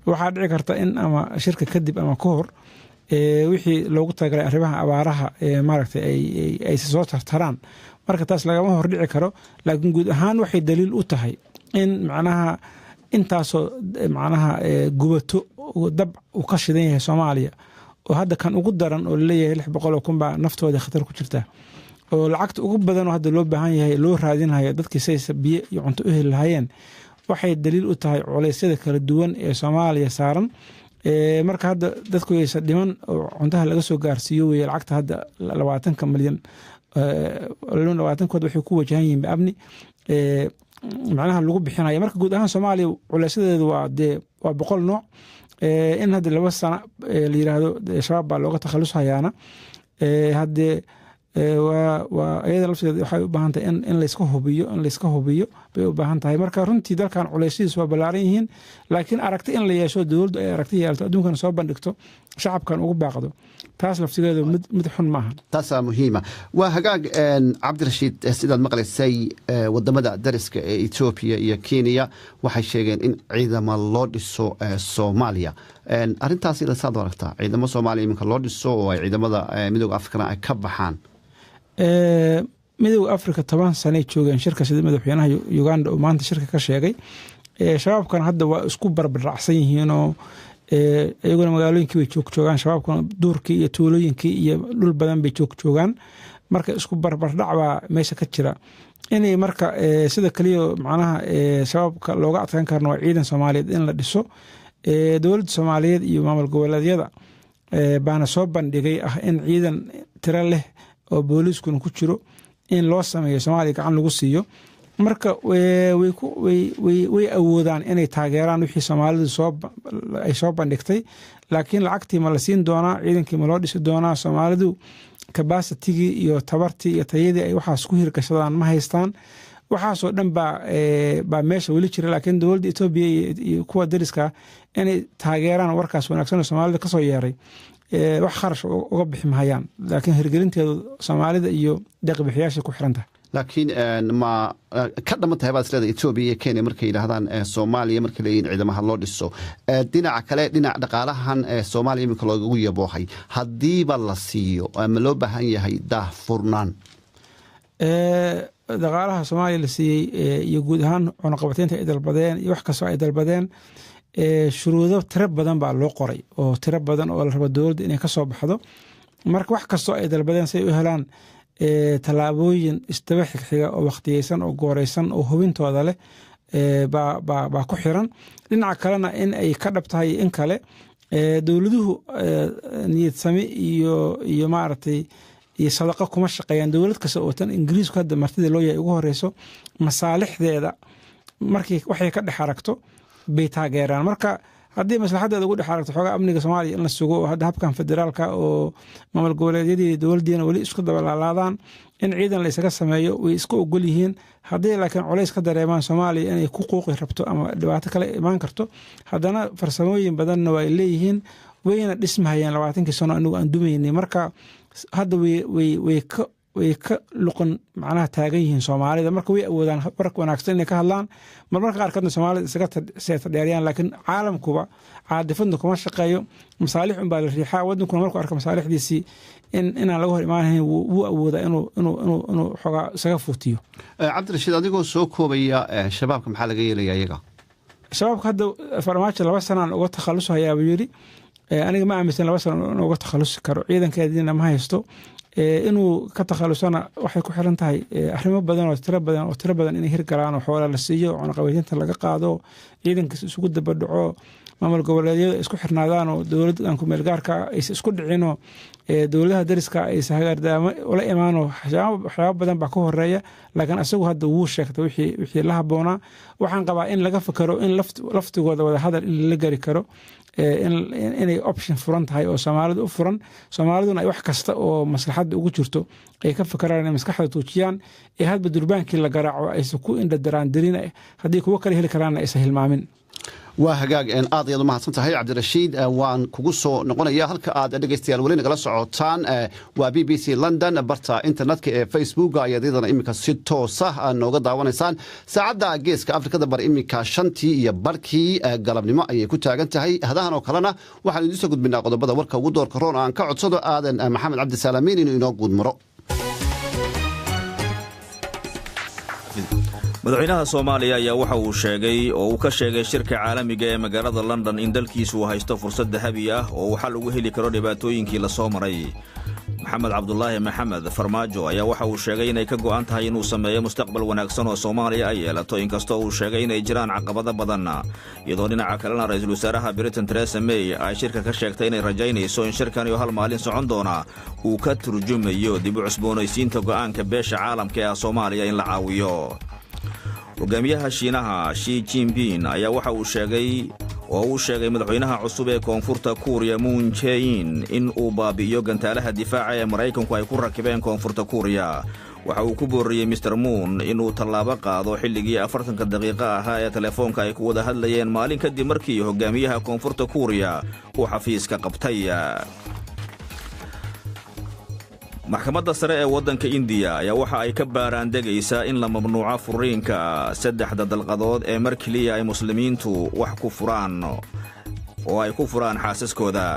waxaa dhici karta in ama shirka kadib ama ka hor wixii loogu talagalay arrimaha abaaraha maaragtay ay soo tartaraan marka taas lagama hor dhici karo laakiin guud ahaan waxay daliil u tahay in macnaha intaasoo macnaha gubato dab uu ka shidan yahay Soomaaliya oo hadda kan ugu daran oo leeyahay 600 kun baa naftooda khatar ku jirta oo lacagta ugu badan oo hadda loo baahan yahay loo raadinayo dadkii saysa biyo iyo cunto u heli lahaayeen waxay daliil u tahay culeysyada kala duwan ee Soomaaliya saaran marka hadda dadku ay dhiman oo cuntaha laga soo gaarsiiyo way lacagta hadda 20 milyan 20 kood waxay ku wajahan yihiin amni macnaha lagu bixinayo marka guud ahaan Soomaaliya culaysadeedu waa 100 nooc in hadda 2 sano la yiraahdo shabaab baa looga takhalusayaana hadda waa ayada lafteeda waxay u baahan tahay in la iska hubiyo bay u baahan tahay marka runtii dalkan culaysidiisu waa ballaaran yihiin laakiin aragti in la yeesho dawladdu ay aragti yeelto adduunkana soo bandhigto shacabkan ugu baaqdo taas laftigeedu mid xun maaha taasaa muhiima waa hagaag cabdirashiid sidaad maqlaysay wadamada dariska ee Ethiopia iyo Kenya waxay sheegeen in ciidamo loo dhiso Soomaaliya arrintaasi la saad aragtaa ciidamo Soomaaliya iminka loo dhiso oo ay ciidamada midowga Afrika ay ka baxaan midowga Afrika 10 sano joogeen shirka sida madaxweynaha Uganda oo maanta shirka ka sheegay shabaabkan hadda waa isku barbaracsan yihiin oo iyaguna magaalooyinkii way joogaan shabaabkan duurkii iyo tuulooyinkii iyo dhul badan bay joogaan marka isku barbardhac baa meesha ka jira inay marka sida kaliya macnaha shabaabka looga adkaan karno waa ciidan Soomaaliyeed in la dhiso dowladda Soomaaliyeed iyo maamul goboleedyada baana soo bandhigay in ciidan tiro leh oo booliiskuna ku jiro in loo sameeyo Soomaaliya gacan lagu siiyo marka way awoodaan inay taageeraan wixii Soomaalidu ay soo bandhigtay laakiin lacagtii ma la siin doonaa ciidankii ma loo dhisi doonaa Soomaalidu capacity iyo tabartii iyo tayadii ay waxaas ku hirgashadaan ma haystaan waxaasoo dhan baa meesha weli jira laakiin dowladda Ethiopia iyo kuwa dariska inay taageeraan warkaas wanaagsan oo Soomaalida ka soo yeeray wax kharash uga bixi mahayaan laakiin hirgelinteedu Soomaalida iyo deeq-bixiyaasha ku xiran tahay laakiin ma ka dhaman tahay baad isleedahay Ethiopia iyo Kenya markay yiraahdaan Soomaaliya markay leeyihiin ciidamaha loo dhiso dhinaca kale dhinaca dhaqaalahan Soomaaliya iminka loogu yaboohay haddiiba la siiyo ama loo baahan yahay daahfurnaan dhaqaalaha Soomaaliya la siiyey iyo guud ahaan cunaqabataynta ay dalbadeen iyo wax kastoo ay dalbadeen shuruudo tiro badan baa loo qoray oo tiro badan oo la rabo dowladda inay ka soo baxdo marka wax kastoo ay dalbadeen si ay u helaan tallaabooyin isdaba xigxiga oo waqtiyeysan oo gooreysan oo hubintooda leh baa ku xiran dhinaca kalena in ay ka dhab tahay in kale dowladuhu niyad sami iyo maaragtay iyo sadaqa kuma shaqeeyaan dowlad kasta oo tan Ingiriisku hadda martida loo yahay ugu horeyso masaalixdeeda markii waxay ka dhex aragto bay taageeraan marka haddii maslaxadeeda ugu dhex aragto xogaa amniga Soomaaliya in la sugo hadda habkan federaalka oo maamul goboleedyadii dowladdiina wali isku dabalaalaadaan in ciidan la isaga sameeyo way isku ogol yihiin haddii laakiin culays ka dareemaan Soomaaliya inay ku quuqi rabto ama dhibaato kale imaan karto haddana farsamooyin badanna waa leeyihiin wayna dhismahayeen 20 sano anigu aan dumaynay marka hadda way way ka luqan macnaha taagan yihiin soomaalida marka way awoodaan warka wanaagsan inay ka hadlaan marmarka qaarkoodna soomaalida isaga seeta dheeriyaan laakiin caalamkuba caadifadna kuma shaqeeyo masaalix unbaa la riixaa wadankuna markuu arka masaalixdiisii inaan laga hor imaanahayn wuu awoodaa inuu xoogaa isaga fuutiyo. cabdirashiid adigoo soo koobaya shabaabka maxaa laga yeelaya iyaga? shabaabka hadda farmaajo 2 sanaan uga takhaluso hayaabuu yidhi aniga ma aaminsan 2 sano inuu uga takhalusi karo ciidankeediina ma haysto inuu ka takhalusana waxay ku xiran tahay arrimo badan oo tiro badan inay hirgalaan oo xoola la siiyo cunaqabateynta laga qaado ciidankiisa isugu dabadhaco maamul goboleedyada isku xirnaadaan oo dowladdan ku meel gaarka ay isku dhicino dowladaha dariska ay sahagaardaamo ula imaano waxyaabo badan baa ka horeeya laakiin asagu hadda wuu sheegtay wixii la habboonaa waxaan qabaa in laga fakaro in laftigooda wada hadal in la gari karo inay option furan tahay oo Soomaalidu u furan Soomaaliduna ay wax kasta oo maslaxada ugu jirto ay ka fakaraan in maskaxda tuujiyaan ee hadba durbaankii la garaaco ay ku indhadaraan dirin haddii kuwa kale heli karaan ay hilmaamin. waa hagaag aad ayaad u mahadsan tahay cabdirashiid waan kugu soo noqonaya halka aad dhegeystayaal weli nagala socotaan waa BBC London barta internetka ee Facebook ayaad idana imika si toos ah nooga daawanaysaan saacadda geeska Afrikada bar imika 5:00 galabnimo ayay ku taagan tahay hadahan oo kalena waxaan idin soo gudbinaa qodobada warka ugu doorka roon aan ka codsado aadan maxamed cabdi salaamiin inuu inoo gudmaro. madaxweynaha Soomaaliya ayaa waxa uu sheegay oo uu ka sheegay shirka caalamiga ee magaalada London in dalkiisu uu haysto fursad dahabi ah oo uu xal ugu heli karo dhibaatooyinkii la soo maray. maxamed cabdullaahi maxamed farmaajo ayaa waxa uu sheegay inay ka go'an tahay inuu sameeyo mustaqbal wanaagsan oo Soomaaliya ay yeelato inkastoo uu sheegay inay jiraan caqabado badan iyadoo dhinaca kalena ra'iisul wasaaraha Britain Theresa May ay shirka ka sheegtay inay rajaynayso in shirkan iyo hal maalin socon doona uu ka turjumayo dib u cusboonaysiinta go'aanka beesha caalamka ee Soomaaliya in la caawiyo. hogaamiyaha Shiinaha Xi Jinping ayaa waxa uu sheegay madaxweynaha cusub ee koonfurta Kuuriya Moon Jae-in in uu baabi'iyo gantaalaha difaaca ee Mareykanku ay ku rakibeen koonfurta Kuuriya. waxa uu ku booriyay Mr Moon inuu tallaabo qaado xilligii 40 daqiiqo ahaa ee telefoonka ay ku wada hadlayeen maalin kadib markii hogaamiyaha koonfurta Kuuriya uu xafiiska qabtay. maxkamadda sare ee waddanka India ayaa waxa ay ka baaraandegaysaa in la mamnuuco furiinka 3 dalqadood ee markiliya ay muslimiintu wax ku furaan oo ay ku furaan xaasaskooda.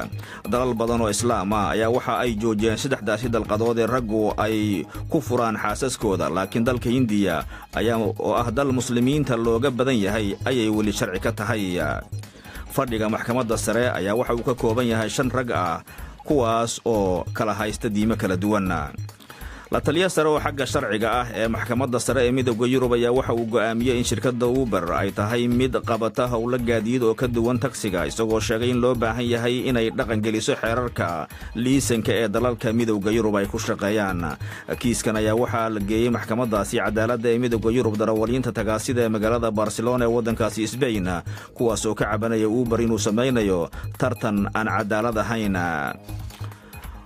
dalal badan oo islaam ah ayaa waxa ay joojiyeen 3daasi dalqadood ee raggu ay ku furaan xaasaskooda laakiin dalka India ayaa oo ah dal muslimiinta looga badan yahay ayay weli sharci ka tahay. fadhiga maxkamadda sare ayaa waxa uu ka kooban yahay 5 rag ah kuwaas oo kala haysta diimo kala duwan. la taliya sare oo xagga sharciga ah ee maxkamadda sare ee midowga Yurub ayaa waxa uu go'aamiyay in shirkadda Uber ay tahay mid qabata hawlo gaadiid oo ka duwan taksiga isagoo sheegay in loo baahan yahay inay dhaqan geliso xeerarka liisanka ee dalalka midowga Yurub ay ku shaqeeyaan. kiiskan ayaa waxa la geeyay maxkamaddaasi cadaaladda ee midowga Yurub darawaliinta tagaasida ee magaalada Barcelona ee waddankaasi Spain kuwaas oo ka cabanaya Uber inuu sameynayo tartan aan cadaalad ahayn.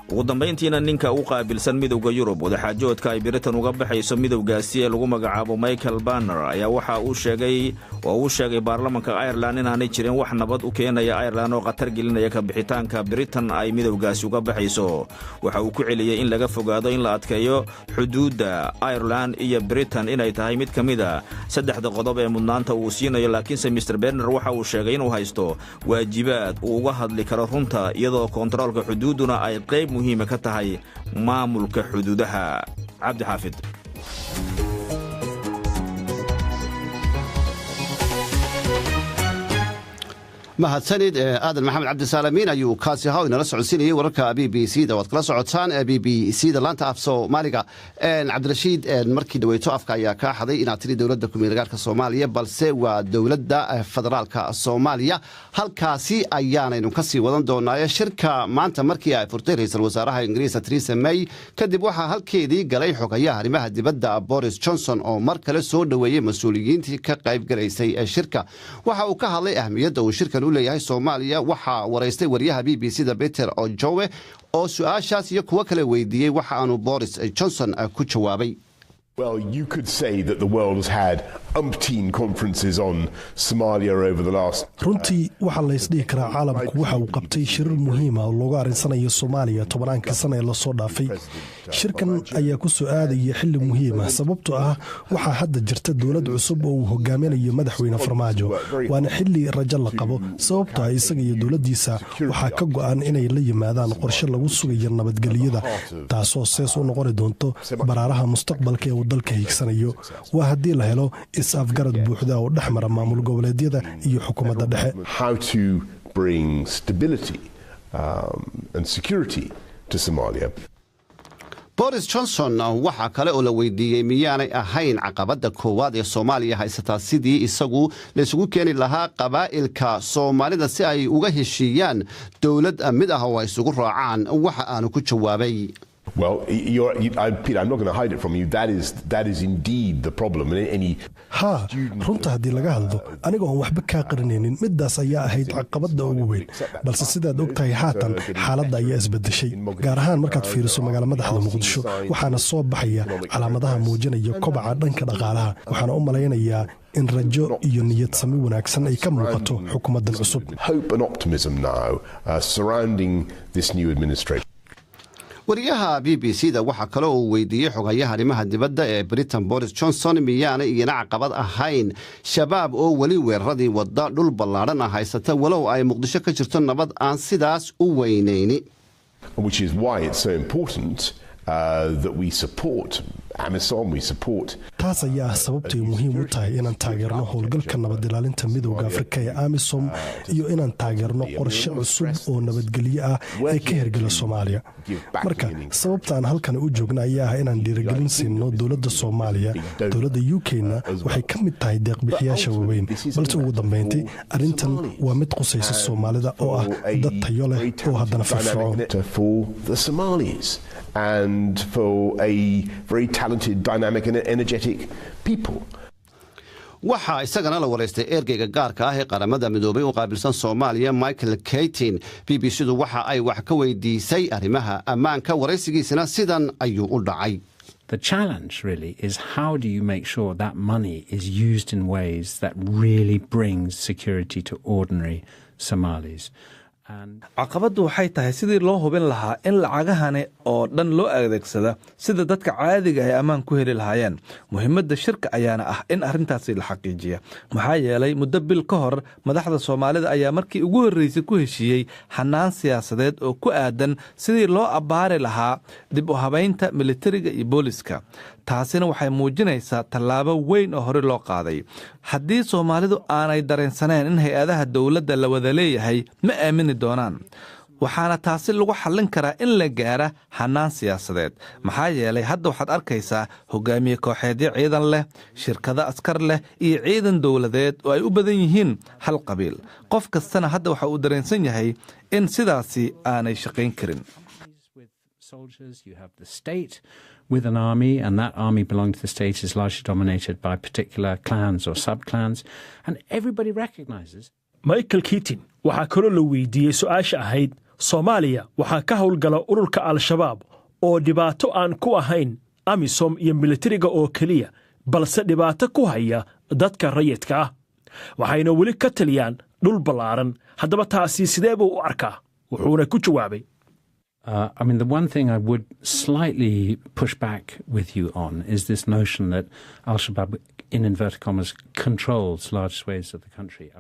ugu dambeyntiina ninka u qaabilsan midowga Yurub wadaxaajoodka ay Britain uga baxayso midowgaasi ee lagu magacaabo Michael Barner ayaa waxa uu sheegay baarlamaanka Ireland inaanay jirin wax nabad u keenaya Ireland oo qatar gelinaya ka bixitaanka Britain ay midowgaasi uga baxayso. waxa uu ku celiyay in laga fogaado in la adkeeyo xuduudda Ireland iyo Britain inay tahay mid kamida 3 qodob ee mudnaanta uu siinayo laakiinse Mr Barner waxa uu sheegay inuu haysto waajibaad uu uga hadli karo runta iyadoo kontroolka xuduuduna ay qayb muhiim ka tahay maamulka xuduudaha. cabdi xaafid. mahadsanid aadan maxamed cabdi salaamiin ayuu kaasi ahaa inala socodsiinayay wararka BBC da waad kala socotaan BBC da laanta af Soomaaliga. cabdirashiid markii dhaweyto afka ayaa ka xaday inaad tiri dowladda kumeelgaarka Soomaaliya balse waa dowladda federaalka Soomaaliya. halkaasi ayaanaynu ka sii wadan doonaa shirka maanta markii ay furtay ra'iisul wasaaraha Ingiriiska Theresa May kadib waxaa halkeedii galay xogayaha arrimaha dibadda Boris Johnson oo mar kale soo dhaweeyay mas'uuliyiintii ka qayb galaysay shirka. waxa uu ka hadlay ahmiyadda uu shirkan u leeyahay Soomaaliya. waxaa wareystay wariyaha BBC da Peter Ojowe oo su'aashaas iyo kuwa kale weydiiyay waxa aanu Boris Johnson ku jawaabay. Well, you could say that the world has had umpteen conferences on Somalia over the last... runtii waxaa la isdhihi karaa caalamku waxa uu qabtay shirar muhiima oo looga arinsanayo Soomaaliya tobannaankii sano ee la soo dhaafay. Shirkan ayaa ku soo aadaya xilli muhiim ah sababtoo ah waxaa hadda jirta dowlad cusub oo uu hogaaminayo madaxweyne Farmaajo. Waana xilli rajo la qabo sababtoo ah isaga iyo dowladdiisa waxaa ka go'an inay la yimaadaan qorshe lagu sugayo nabadgelyada taasoo sees u noqon doonto baraaraha mustaqbalka ee dalka higsanayo. Waa haddii la helo is-afgarad buuxda oo dhexmara maamul goboleedyada iyo xukuumadda dhexe. How to bring stability and security to Somalia. Boris Johnson waxa kale oo la weydiiyey miyaanay ahayn caqabadda koowaad ee Soomaaliya haysataa sidii isagu la isugu keeni lahaa qabaa'ilka Soomaalida si ay uga heshiiyaan dowlad mid ah oo ay isugu raacaan. Waxa aanu ku jawaabay Well, Peter, I'm not going to hide it from you. That is indeed the problem. runta haddii laga hadlo aniga oon waxba kaa qarinaynin middaas ayaa ahayd caqabadda ugu weyn balse sidaad ogtahay haatan xaaladda ayaa isbedeshay gaar ahaan markaad fiiriso magaala madaxda Muqdisho waxaana soo baxaya calaamadaha muujinaya kobaca dhanka dhaqaalaha waxaana u malaynayaa in rajo iyo niyad sami wanaagsan ay ka muuqato xukuumaddan cusub. Hope and optimism now surrounding this new administration. wariyaha BBC-da waxa kale oo weydiiyey xogayaha arrimaha dibadda ee Britain Boris Johnson miyaanay iyana caqabad ahayn shabaab oo weli weeraradii wadda dhul ballaaran ah haysata walow ay Muqdisho ka jirto nabad aan sidaas u weynayni. Which is why it's so important that we support AMISOM, we support. taas ayaa sababtay muhiim u tahay inaan taageerno howlgalka nabad ilaalinta midowga Afrika ee AMISOM iyo inaan taageerno qorshe cusub oo nabadgelyo ah ee ka hirgala Soomaaliya. marka sababtaan halkan u joogna ayaa ah inaan dhiirigelin siino dowladda Soomaaliya. dowladda UK-na waxay ka mid tahay deeq-bixiyaasha waaweyn balse ugu dambeyntii arrintan waa mid qusaysa Soomaalida oo ah dad tayo leh oo haddana firfircoon. And for a very talented, dynamic and energetic people. waxa isagana la wareystay ergeyga gaarka ah ee qaramada midoobay oo qaabilsan Soomaaliya Michael Keating. BBC-du waxa ay wax ka weydiisay arrimaha ammaanka wareysigiisana sidan ayuu u dhacay. The challenge really is how do you make sure that money is used in ways that really brings security to ordinary Somalis. caqabaddu waxay tahay sidii loo hubin lahaa in lacagahani oo dhan loo adeegsada sida dadka caadiga ay ammaan ku heli lahaayeen. muhiimadda shirka ayaana ah in arrintaasi la xaqiijiya maxaa yeelay muddo bil ka hor madaxda Soomaalida ayaa markii ugu horreysay ku heshiiyey xanaan siyaasadeed oo ku aadan sidii loo abbaari lahaa dib u habaynta militariga iyo booliska. taasina waxay muujinaysaa tallaabo weyn oo hore loo qaaday. haddii Soomaalidu aanay dareensaneen in hay-adaha dowladda la wada leeyahay ma aamini doonaan. waxaana taasi lagu xallin karaa in la gaara xanaan siyaasadeed maxaa yeelay hadda waxaad arkaysaa hogaamiye kooxeedyo ciidan leh shirkado askar leh iyo ciidan dowladeed oo ay u badan yihiin hal qabiil. qof kastana hadda waxa uu dareensan yahay in sidaasi aanay shaqayn karin. soldiers, you have the state with an army, and that army belonging to the state is largely dominated by particular clans or sub-clans, and everybody recognizes. Michael Keating waxaa kaloo la weydiiyey su-aasha ahayd Soomaaliya waxaa ka howlgala ururka Al-Shabaab oo dhibaato aan ku ahayn AMISOM iyo militariga oo keliya balse dhibaato ku haya dadka rayidka ah waxayna weli ka taliyaan dhul ballaaran. haddaba taasi sidee buu u arkaa? wuxuuna ku jawaabay the one thing I would slightly push back with you on is this notion that Al-Shabaab, in inverted commas, controls large swathes of the country.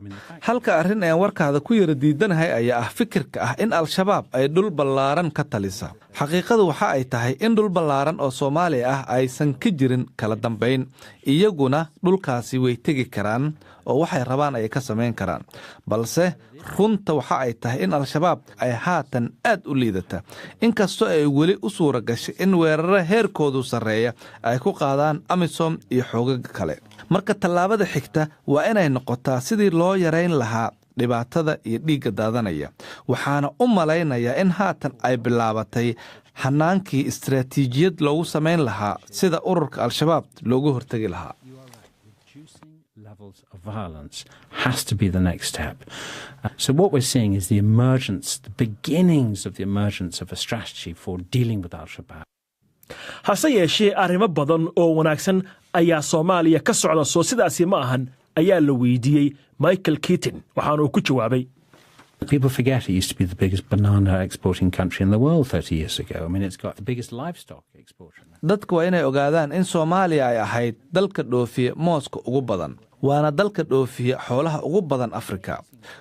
halka arrin aan warkaada ku yara diidanahay ayaa ah fikirka ah in Al-Shabaab ay dhul ballaaran ka talisa. xaqiiqadu waxa ay tahay in dhul ballaaran oo Soomaaliya ah aysan ka jirin kala dambeyn. iyaguna dhulkaasi way tegi karaan oo waxay rabaan ay ka samayn karaan. balse runta waxa ay tahay in Al-Shabaab ay haatan aad u liidata inkastoo ay weli u suura gashay in weeraro heerkoodu sarreeya ay ku qaadaan AMISOM iyo xoogagga kale. marka tallaabada xigta waa inay noqotaa sidii loo yareyn lahaa dhibaatada iyo dhiigga daadanaya. waxaana u malaynayaa in haatan ay bilaabatay xanaankii istaraatiijiyad loogu samayn lahaa sida ururka Al-Shabaab loogu hortagi lahaa. levels of violence has to be the next step. So what we're seeing is the beginnings of the emergence of a strategy for dealing with Al-Shabaab. hase yeeshee arrimo badan oo wanaagsan ayaa Soomaaliya ka socda soo sidaasi ma ahan ayaa la weydiiyey Michael Keaton waxaana uu ku jawaabay People forget it used to be the biggest banana exporting country in the world 30 years ago. I mean, it's got the biggest livestock exporter. Dadku waa inay ogaadaan in Soomaaliya ay ahayd dalka dhoofiya mooska ugu badan. Waana dalka dhoofiya xoolaha ugu badan Afrika.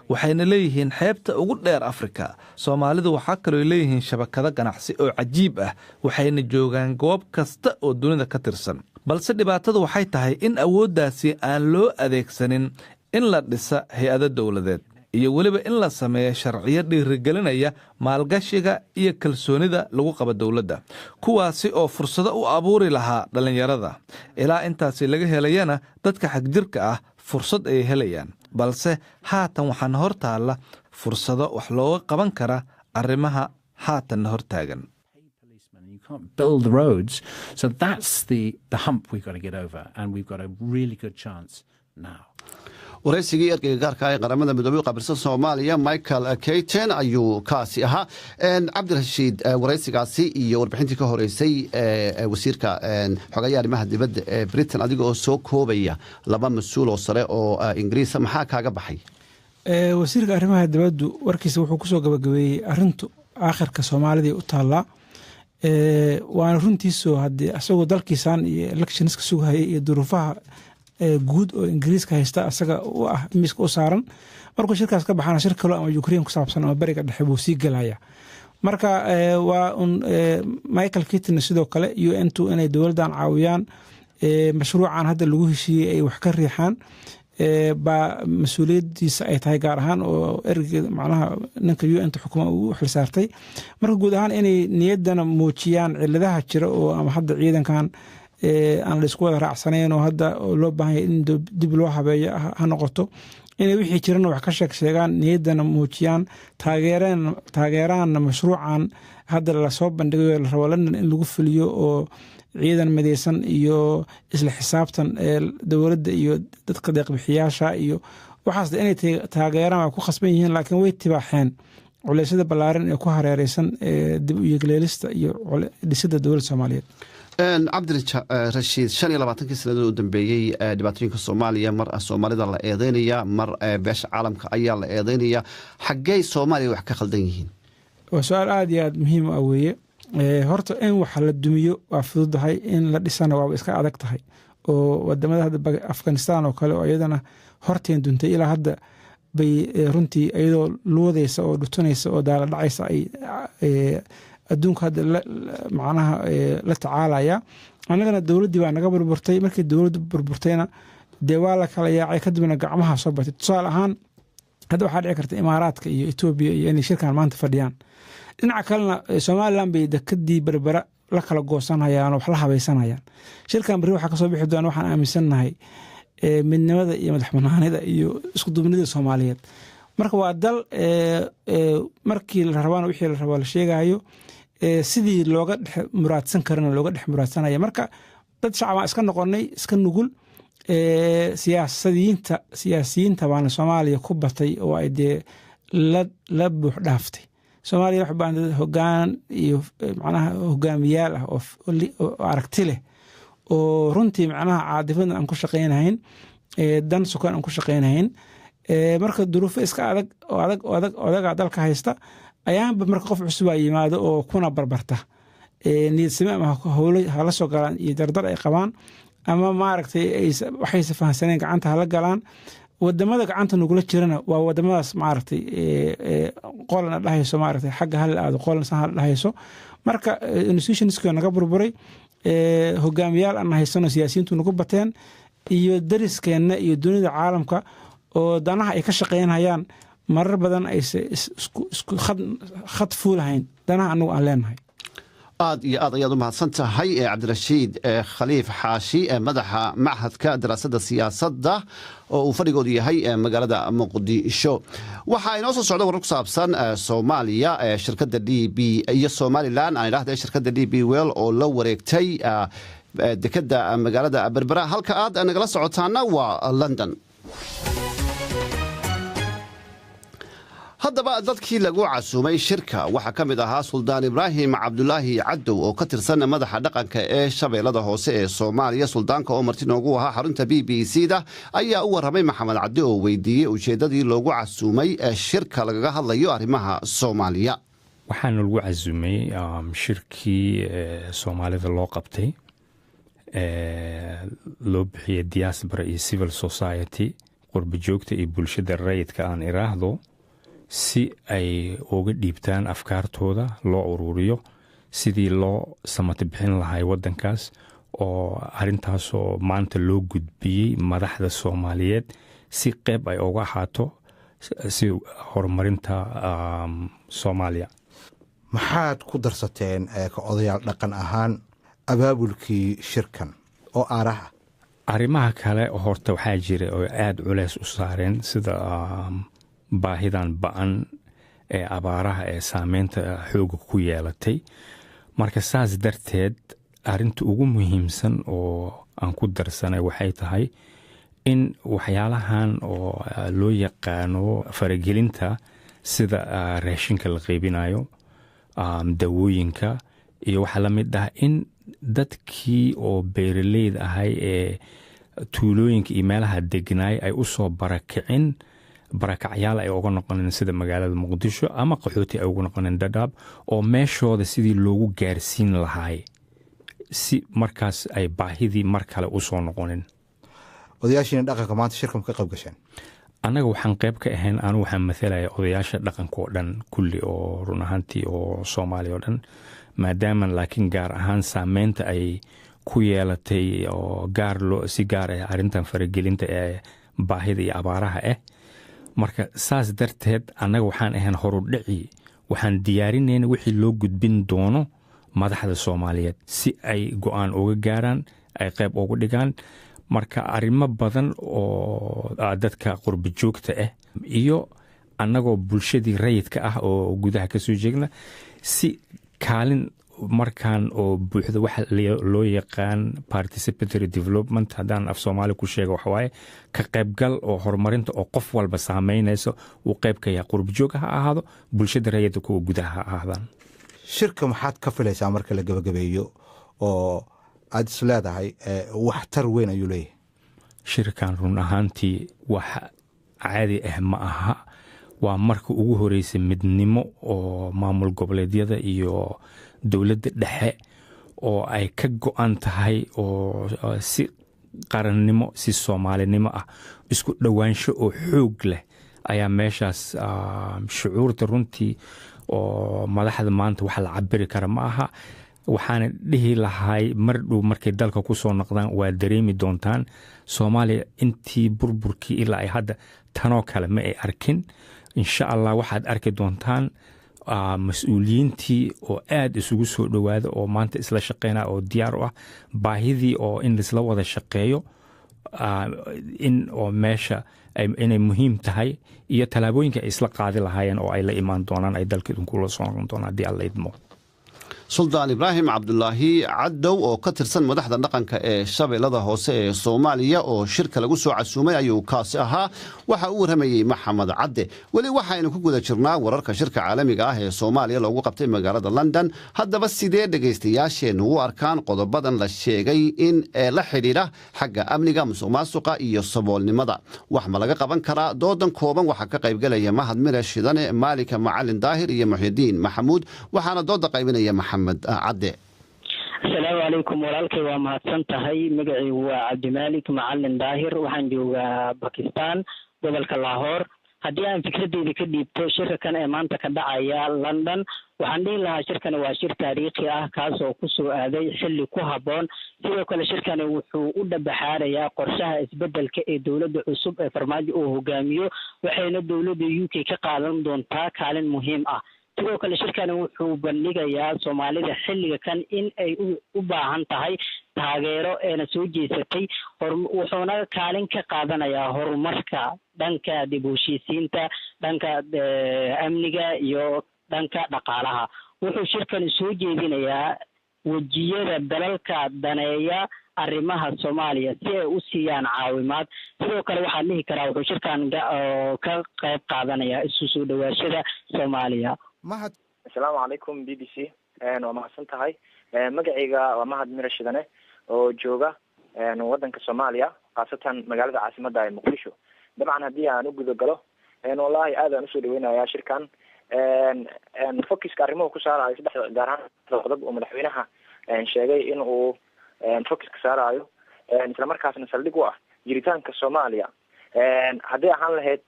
Waxayna leeyihiin xeebta ugu dheer Afrika. Soomaalidu waxa kale oo leeyihiin shabakado ganacsi oo cajiib ah. Waxayna joogaan goob kasta oo dunida ka tirsan. Balse dhibaatadu waxay tahay in awooddaasi aan loo adeegsanin in la dhisa hay'ado dawladeed. iyo weliba in la sameeyo sharciyo dhiirigelinaya maalgashiga iyo kalsoonida lagu qabo dawladda kuwaasi oo fursado u abuuri lahaa dhalinyarada ilaa intaasi laga helayana dadka xagjirka ah fursad ay helayaan balse haatan waxaan hortaala fursado wax looga qaban kara arrimaha haatan hortaagan build roads so that's the hump we've got to get over and we've got a really good chance now waraysigii ergeyga gaarka ah ee qaramada midoobay qabrisan Soomaaliya Michael Keaton ayuu kaasi ahaa Cabdirashiid waraysigaasi iyo warbixintii ka horeysay wasiirka xogayaha arrimaha dibadda ee Britain adiga oo soo koobaya laba mas'uul oo sare oo Ingiriis maxaa kaaga baxay wasiirka arrimaha dibadda warkiisa wuxuu ku soo gabagabeeyay arintu aakhirka Soomaalida u taala waan runtiisu hadii asagoo dalkiisan iyo electionska sugayay iyo duruufaha guud oo Ingiriiska haysta asaga u ah miiska u saaran markuu shirkaas ka baxana shir kale ama Ukraine ku saabsan ama bariga dhexe buu sii galaya marka waa Michael Keaton sidoo kale UN2 inay dawladdan caawiyaan mashruucan hadda lagu heshiiyay ay wax ka riixaan ba mas'uuliyadiisa ay tahay gaar ahaan oo ergeyga macnaha ninka UN2 xukuumadda uu xil saartay marka guud ahaan inay niyadana muujiyaan ciladaha jira oo ama hadda ciidankan aan la isku wada raacsanayn oo hadda loo baahan yahay in dib loo habeeyo ha noqoto inay wixii jirana wax ka sheegaan niyadana muujiyaan taageeraan mashruucan hadda la soo bandhigayo la rabo London in lagu fuliyo oo ciidan midaysan iyo isla xisaabtan dawladda iyo dadka deeq-bixiyaasha iyo waxaas inay taageeraan ku khasban yihiin laakiin way tibaaxeen culaysyada ballaaran ee ku hareeraysan dib u yeegleelista iyo dhisidda dawladda Soomaaliyeed Cabdirashiid 25 sanadood u dambeeyay dhibaatooyinka Soomaaliya mar Soomaalida la eedeynaya mar beesha caalamka ayaa la eedeynaya xaggee Soomaaliya wax ka khaldan yihiin waa su'aal aad iyo aad muhiim ah weeye horta in wax la dumiyo waa fududahay in la dhisana waa iska adag tahay oo wadamada hadda Afghanistan oo kale oo iyadana horteen duntay ilaa hadda bay runtii iyadoo luudaysa oo dhutunaysa oo daala dhacaysa ay adduunka hadda macnaha la tacaalaya anagana dawladdii baa naga burburtay markii dawladdu burburtayna dee waa la kala yaacay kadibna gacmaha soo batay tusaale ahaan hadda waxaa dhici karta Imaaraadka iyo Ethiopia iyo inay shirkan maanta fadhiyaan dhinaca kalena Somaliland bay dekadii berbera la kala goosanayaan oo wax la habaysanayaan shirkan bari waxa ka soo bixi doona waxaan aaminsanahay midnimada iyo madaxbannaanida iyo isku duubnida Soomaaliyeed marka waa dal markii la rabana wixii la rabo la sheegayo sidii looga dhex muraadsan karana looga dhex muraadsanaya marka dad shacab iska noqonay iska nugul siyaasiyiinta baana Soomaaliya ku batay oo ay la buux dhaaftay Soomaaliya wax baan hoggaan iyo macnaha hogaamiyaal ah oo aragti leh oo runtii macnaha caadifada aan ku shaqeynayn dan sukan aan ku shaqeynayn marka duruufo iska adag dalka haysta ayaanba marka qof cusub ay yimaado oo kuna barbarta niyadsamee ama hala soo galaan iyo dardar ay qabaan ama maaragtay waxayse fahansaneen gacanta hala galaan wadamada gacanta nugula jirana waa wadamadaas maaragtay qolana dhahayso maaragtay xagga hal aado qolana san hal dhahayso marka institutionska naga burburay hogaamiyaal aan haysano siyaasiyiintu nagu bateen iyo dariskeena iyo dunida caalamka oo danaha ay ka shaqeynayaan marar badan ayse isku khad fuulahayn danaha anagu aan leenahay aad iyo aad ayaad u mahadsan tahay Cabdirashiid Khaliif Xaashi madaxa Machadka Daraasadda Siyaasadda oo uu fadhigoodu yahay magaalada Muqdisho waxa ay noo soo socdo warar ku saabsan Soomaaliya shirkadda DB iyo Somaliland aan ilaahay shirkadda DB Well oo la wareegtay dekadda magaalada Berbera halka aad nagala socotaana waa London haddaba dadkii lagu casuumay shirka waxaa ka mid ahaa suldaan ibraahim cabdulaahi cadow oo ka tirsan madaxa dhaqanka ee shabeellada hoose ee soomaaliya. suldaanka oo marti noogu ahaa xarunta BBC da ayaa u warramay maxamed cadde oo weydiiyey ujeeddadii loogu casuumay ee shirka lagaga hadlayo arrimaha Soomaaliya. waxaana lagu casuumay shirkii Soomaalida loo qabtay loo bixiyay diaspora iyo civil society qurba joogta iyo bulshada rayidka aan iraahdo si ay uga dhiibtaan afkaartooda loo ururiyo sidii loo samata bixin lahay waddankaas oo arrintaasoo maanta loo gudbiyey madaxda Soomaaliyeed si qayb ay uga ahaato si horumarinta Soomaaliya. maxaad ku darsateen ka odayaal dhaqan ahaan abaabulkii shirkan oo aaraha arrimaha kale horta waxaa jira oo aad culays u saareen sida baahidan ba'an ee abaaraha ee saameynta xooga ku yeelatay. marka saas darteed arrinta ugu muhiimsan oo aan ku darsanay waxay tahay in waxyaalahan oo loo yaqaano faragelinta sida raashinka la qaybinayo dawooyinka iyo waxa la mid ah in dadkii oo beeraleyda ahay ee tuulooyinka iyo meelaha degnaay ay u soo barakacyaal ay uga noqoneen sida magaalada Muqdisho ama qaxooti ay uga noqoneen Dadaab oo meeshooda sidii loogu gaarsiin lahaay si markaas ay baahidii mar kale u soo noqoneen. odayaashiina dhaqanka maanta shirkan ka qayb gasheen annaga waxaan qayb ka ahayn anigu waxaan mathalaya odayaasha dhaqanka oo dhan kulli oo run ahaantii oo Soomaaliya oo dhan maadaama laakiin gaar ahaan saameynta ay ku yeelatay oo si gaar ah arrintan faragelinta ee baahida iyo abaaraha marka saas darteed annaga waxaan ahayn horudhici waxaan diyaarinayna wixii loo gudbin doono madaxda Soomaaliyeed si ay go'aan uga gaaraan ay qayb uga dhigaan. marka arrimo badan oo dadka qurba joogta iyo annagoo bulshadii rayidka ah oo gudaha ka soo jeegna si kaalin markaan oo buuxda waxa loo yaqaan participatory development haddaan af Soomaali ku sheego waxa waaye ka qaybgal oo horumarinta oo qof walba saameynayso uu qayb ka yahay qurba joog ha ahaado bulshada rayidka kuwa gudaha ha ahaadaan. shirka maxaad ka filaysaa marka la gabagabeeyo oo aad is leedahay waxtar weyn ayuu leeyahay? shirkan run ahaantii wax caadi ah ma aha. waa marka ugu horeysay midnimo oo maamul goboleedyada iyo dowladda dhexe oo ay ka go'an tahay oo si qarannimo si Soomaalinimo ah isku dhawaansho oo xoog leh ayaa meeshaas shucuurta runtii oo madaxda maanta wax la cabiri kara ma aha. waxaan dhihi lahay mar dhow markay dalka ku soo noqdaan waa dareemi doontaan Soomaaliya intii burburkii ilaa ay hadda tanoo kale ma ay arkin. insha Allah waxaad arki doontaan mas'uuliyiintii oo aad isugu soo dhawaada oo maanta isla shaqeynaa oo diyaar u ah baahidii oo in isla wada shaqeeyo in oo meesha inay muhiim tahay iyo talaabooyinka ay isla qaadi lahaayeen oo ay la imaan doonaan ay dalka idinkula soo noqon doonaan haddii alla idmo. suldaan ibraahim cabdulaahi cadow oo ka tirsan madaxda dhaqanka ee shabeellada hoose ee Soomaaliya oo shirka lagu soo casuumay ayuu kaasi ahaa. waxa uu waramayay maxamed cadde. weli waxaynu ku guda jirnaa wararka shirka caalamiga ah ee Soomaaliya loogu qabtay magaalada London. haddaba sidee dhagaystayaasheennu u arkaan qodobadan la sheegay in la xidhiidha xagga amniga, musuqmaasuqa iyo saboolnimada? wax ma laga qaban karaa? doodan kooban waxaa ka qaybgalaya Mahad Mire Shidane, Maalika Macalin Daahir iyo Muxyidiin Maxamuud. waxaana dooda qaybinaya asalaamu calaykum walaalkay waa mahadsan tahay. magacaygu waa cabdimaalik macalin daahir waxaan joogaa Bakistan gobolka Lahore. haddii aan fikradeyda ka dhiibto shirka kan ee maanta ka dhacaya London waxaan dhihi lahaa shirkani waa shir taariikhi ah kaasoo ku soo aaday xilli ku habboon. sidoo kale shirkani wuxuu u dhabaxaarayaa qorshaha isbedelka ee dowladda cusub ee farmaajo uu hogaamiyo waxayna dowladda UK ka qaadan doontaa kaalin muhiim ah. sidoo kale shirkani wuxuu bandhigayaa Soomaalida xilliga kan in ay u baahan tahay taageero eena soo jeesatay wuxuuna kaalin ka qaadanayaa horumarka dhanka dib u heshiisiinta, dhanka amniga iyo dhanka dhaqaalaha. wuxuu shirkani soo jeedinayaa wajiyada dalalka daneeya arrimaha Soomaaliya si ay u siiyaan caawimaad. Sidoo kale waxaan dhihi karaa wuxuu shirkan ka qayb qaadanaya isu soo dhawaashada Soomaaliya. Assalaamu calaykum BBC. Waa mahadsan tahay. Magacayga waa Mahad Mira Shidane oo jooga wadanka Soomaaliya, khaasatan magaalada caasimadda ee Muqdisho. Dabcan haddii aan u gudo galo wallahi aad aan usoo dhaweynayaa shirkan. Focuska arrimuhu ku saarayo saddex gaar ahaan qodob oo madaxweynaha sheegay in uu focuska saarayo isla markaasna saldhig u ah jiritaanka Soomaaliya. Haddii ahaan lahayd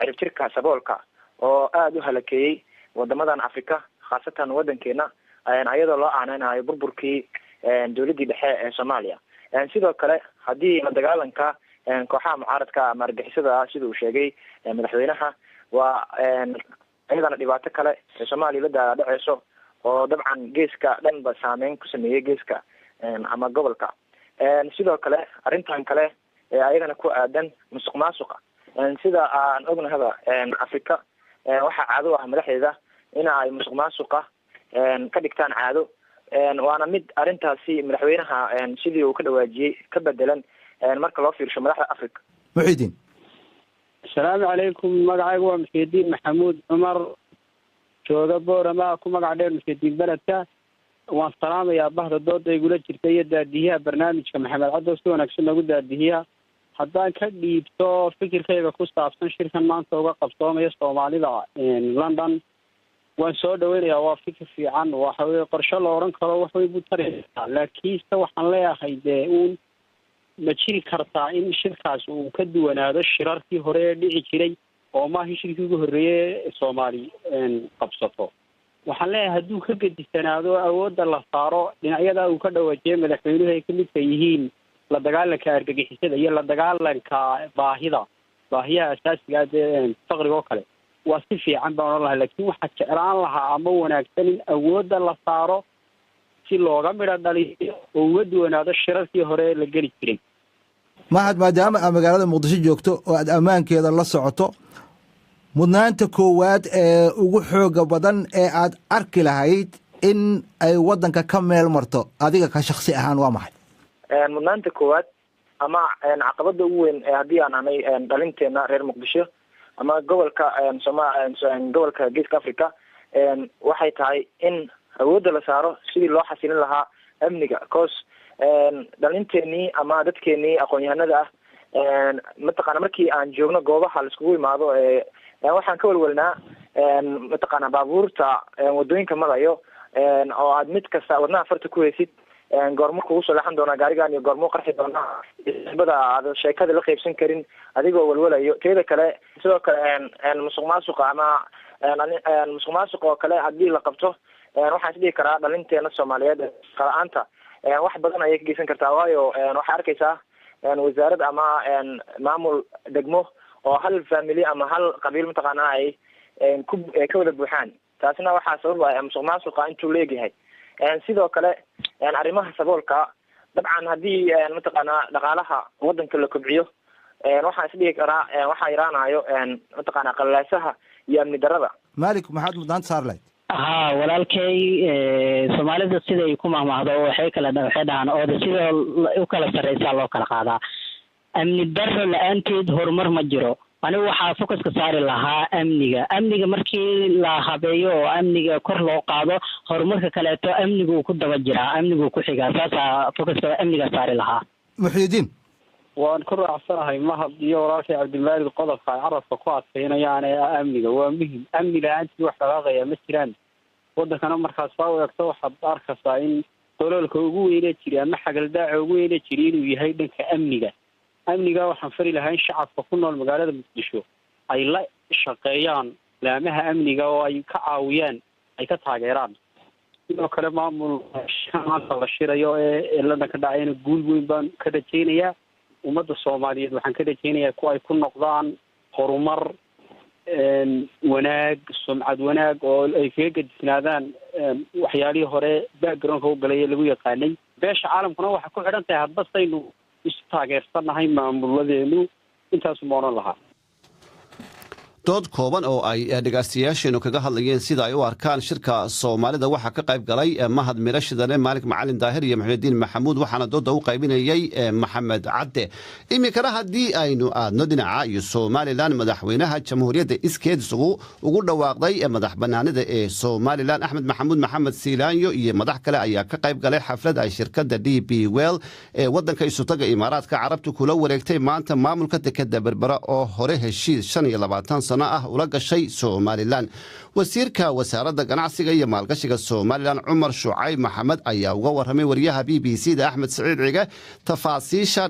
ciribtirka saboolka oo aad u halakeeyey wadamadan Afrika, khaasatan wadankeena ayadoo loo aaneynayo burburkii dowladii dhexe ee Soomaaliya. Sidoo kale haddii la dagaalanka kooxaha mucaaradka ama argagixisada sida uu sheegay madaxweynaha waa ayadana dhibaato kale ee Soomaaliya la dhaceyso oo dabcan geeska dhanba saameyn ku sameeyay geeska ama gobolka. Sidoo kale arrintan kale ayadana ku aadan musuqmaasuqa sida aan ognahaba Afrika waxa caado ah madaxdeeda in ay musuqmaasuqa ka dhigtaan caado waana mid arrintaasi madaxweynaha sidii uu ka dhawaajiyay ka bedelan marka loo fiirsho madaxda Afrika. Muxidiin. Assalaamu calaykum, magacaygu waa Muxidiin Maxamuud Cumar jooga Boorama ku magac dheer Muxidiin Baladka. Waan salaamayaa bahda dooda igula jirtay iyo daadiyaha barnaamijka Maxamed Caddo si wanaagsan nagu daadiya. Haddaan ka dhiibto fikirkayga ku saabsan shirkan maanta uga qabsoomaya Soomaalida London, waan soo dhaweynayaa. Waa fikir fiican, waxa weeye qorshe la oran karo wax way buu taraysaa, laakiinse waxaan leeyahay dee uun ma jiri kartaa in shirkaas uu ka duwanaado shirarkii hore ee dhici jiray oo maaha shirkii ugu horreeyay Soomaali qabsato. Waxaan leeyahay hadduu ka gedisanaado awoodda la saaro dhinacyada uu ka dhawaajiyay madaxweynuhu ay ka midka yihiin la dagaalanka argagixisada iyo la dagaalanka baahiyaha asaasiga ee faqriga oo kale, waa si fiican baan oran lahaa. laakiin waxaa jeclaan lahaa ama wanaagsan in awoodda la saaro si looga midho dhaliyo oo uga duwanaado shirarkii hore la geli jiray. Mahad, maadaama aad magaalada Muqdisho joogto oo aad ammaankeeda la socoto, mudnaanta koowaad ee ugu xooga badan ee aad arki lahayd in ay wadanka ka meel marto adiga ka shakhsi ahaan waa maxay? Mudnaanta koowaad ama caqabada ugu weyn ee haddii aan anay dhalinteena reer Muqdisho ama gobolka gobolka Geeska Afrika waxay tahay in awoodda la saaro sidii loo xasilin lahaa amniga. Dhalinteenii ama dadkeenii aqoon-yahanada mataqaana markii aan joogno goobaha la iskugu imaado waxaan ka walwalnaa mataqaana baabuurta wadooyinka madayo oo aad mid kasta wadnaha farta ku heysid goormo kugu soo leexan doonaa gaarigan iyo goormo qarxi doonaa isbada aad sheekada la qaybsan karin adigoo walwalayo. teeda kale sidoo kale musuqmaasuqa ama musuqmaasuqa oo kale haddii la qabto waxaan isdhihi karaa dhalinteena Soomaaliyeed qala-aanta wax badan ayay ka geysan kartaa. waayo waxaa arkaysaa wasaarad ama maamul degmo oo hal family ama hal qabiil mataqaana ay ka wada buuxaan. taasina waxaa sababa musuqmaasuqa intuu leegyahay. sidoo kale arrimaha saboolka dabcan haddii mataqaana dhaqaalaha wadanka la kobciyo waxaan isdhihi karaa waxaa yaraanayo mataqaana qalaasaha iyo amni darada. Malik, maxaad mudnaanta saar lahayd? walaalkay Soomaalida siday ku mahmaahdo waxay dhahaan oo sida u kala sareysaa loo kala qaadaa. amni darro la-aanteed horumar ma jiro. anigu waxaa focuska saari lahaa amniga markii la habeeyo oo amniga kor loo qaado horumarka kaleeto amnigu ku daba jiraa, amnigu ku xigaa. saasaa focuska amniga saari lahaa. Muxidiin. waan ku raacsanahay Mahad iyo walaalkay Cabdimaalig qodobka ay carabka ku adkeynayaan ee amniga waa muhiim. amni la-aantii wax dhaqaaqaya ma jiraan. wadankana markaas baa u egto waxaad arkaysaa in daloolka ugu weyne jiray ama xagaldaaca ugu weyne jiray inuu yahay dhanka amniga waxaan fari lahaa in shacabka ku nool magaalada Muqdisho ay la shaqeeyaan laamaha amniga oo ay ka caawiyaan, ay ka taageeraan. sidoo kale maamul maanta la shirayo ee la ka dhacayna guul weyn baan ka rajeynayaa. ummadda Soomaaliyeed waxaan ka rajeynayaa ku ay ku noqdaan horumar wanaag, sumcad wanaag oo ay kaga gedisnaadaan waxyaalihii hore backgroundka u galay lagu yaqaanay. beesha caalamkuna waxay ku xidhan tahay hadba saynu isu taageersanahay maamuladeenu. intaas ma oran lahaa. dood kooban oo ay dhegaystayaasheenu kaga hadlayeen sida ay u arkaan shirka soomaalida waxaa ka qayb galay mahad miro shidane maalik macalin daahir iyo maxamudiin maxamuud waxaana dooda u qaybinayay maxamed cadde iminkana haddii aynu aadno dhinaca iyo somalilan madaxweynaha jamhuuriyadda iskeed ugu dhawaaqday madax banaanida ee somalilan axmed maxamuud maxamed siilaanyo iyo madax kale ayaa ka qayb galay xaflad ay shirkadda d b well ee waddanka isutaga imaaraadka carabta kula wareegtay maanta maamulka dekeda berbera oo hore heshiis 25 sano ah ula gashay somalilan wasiirka wasaaradda ganacsiga iyo maalgashiga somalilan cumar shucayb maxamed ayaa uga warramay wariyaha b b c da axmed saciid cige tafaasiisha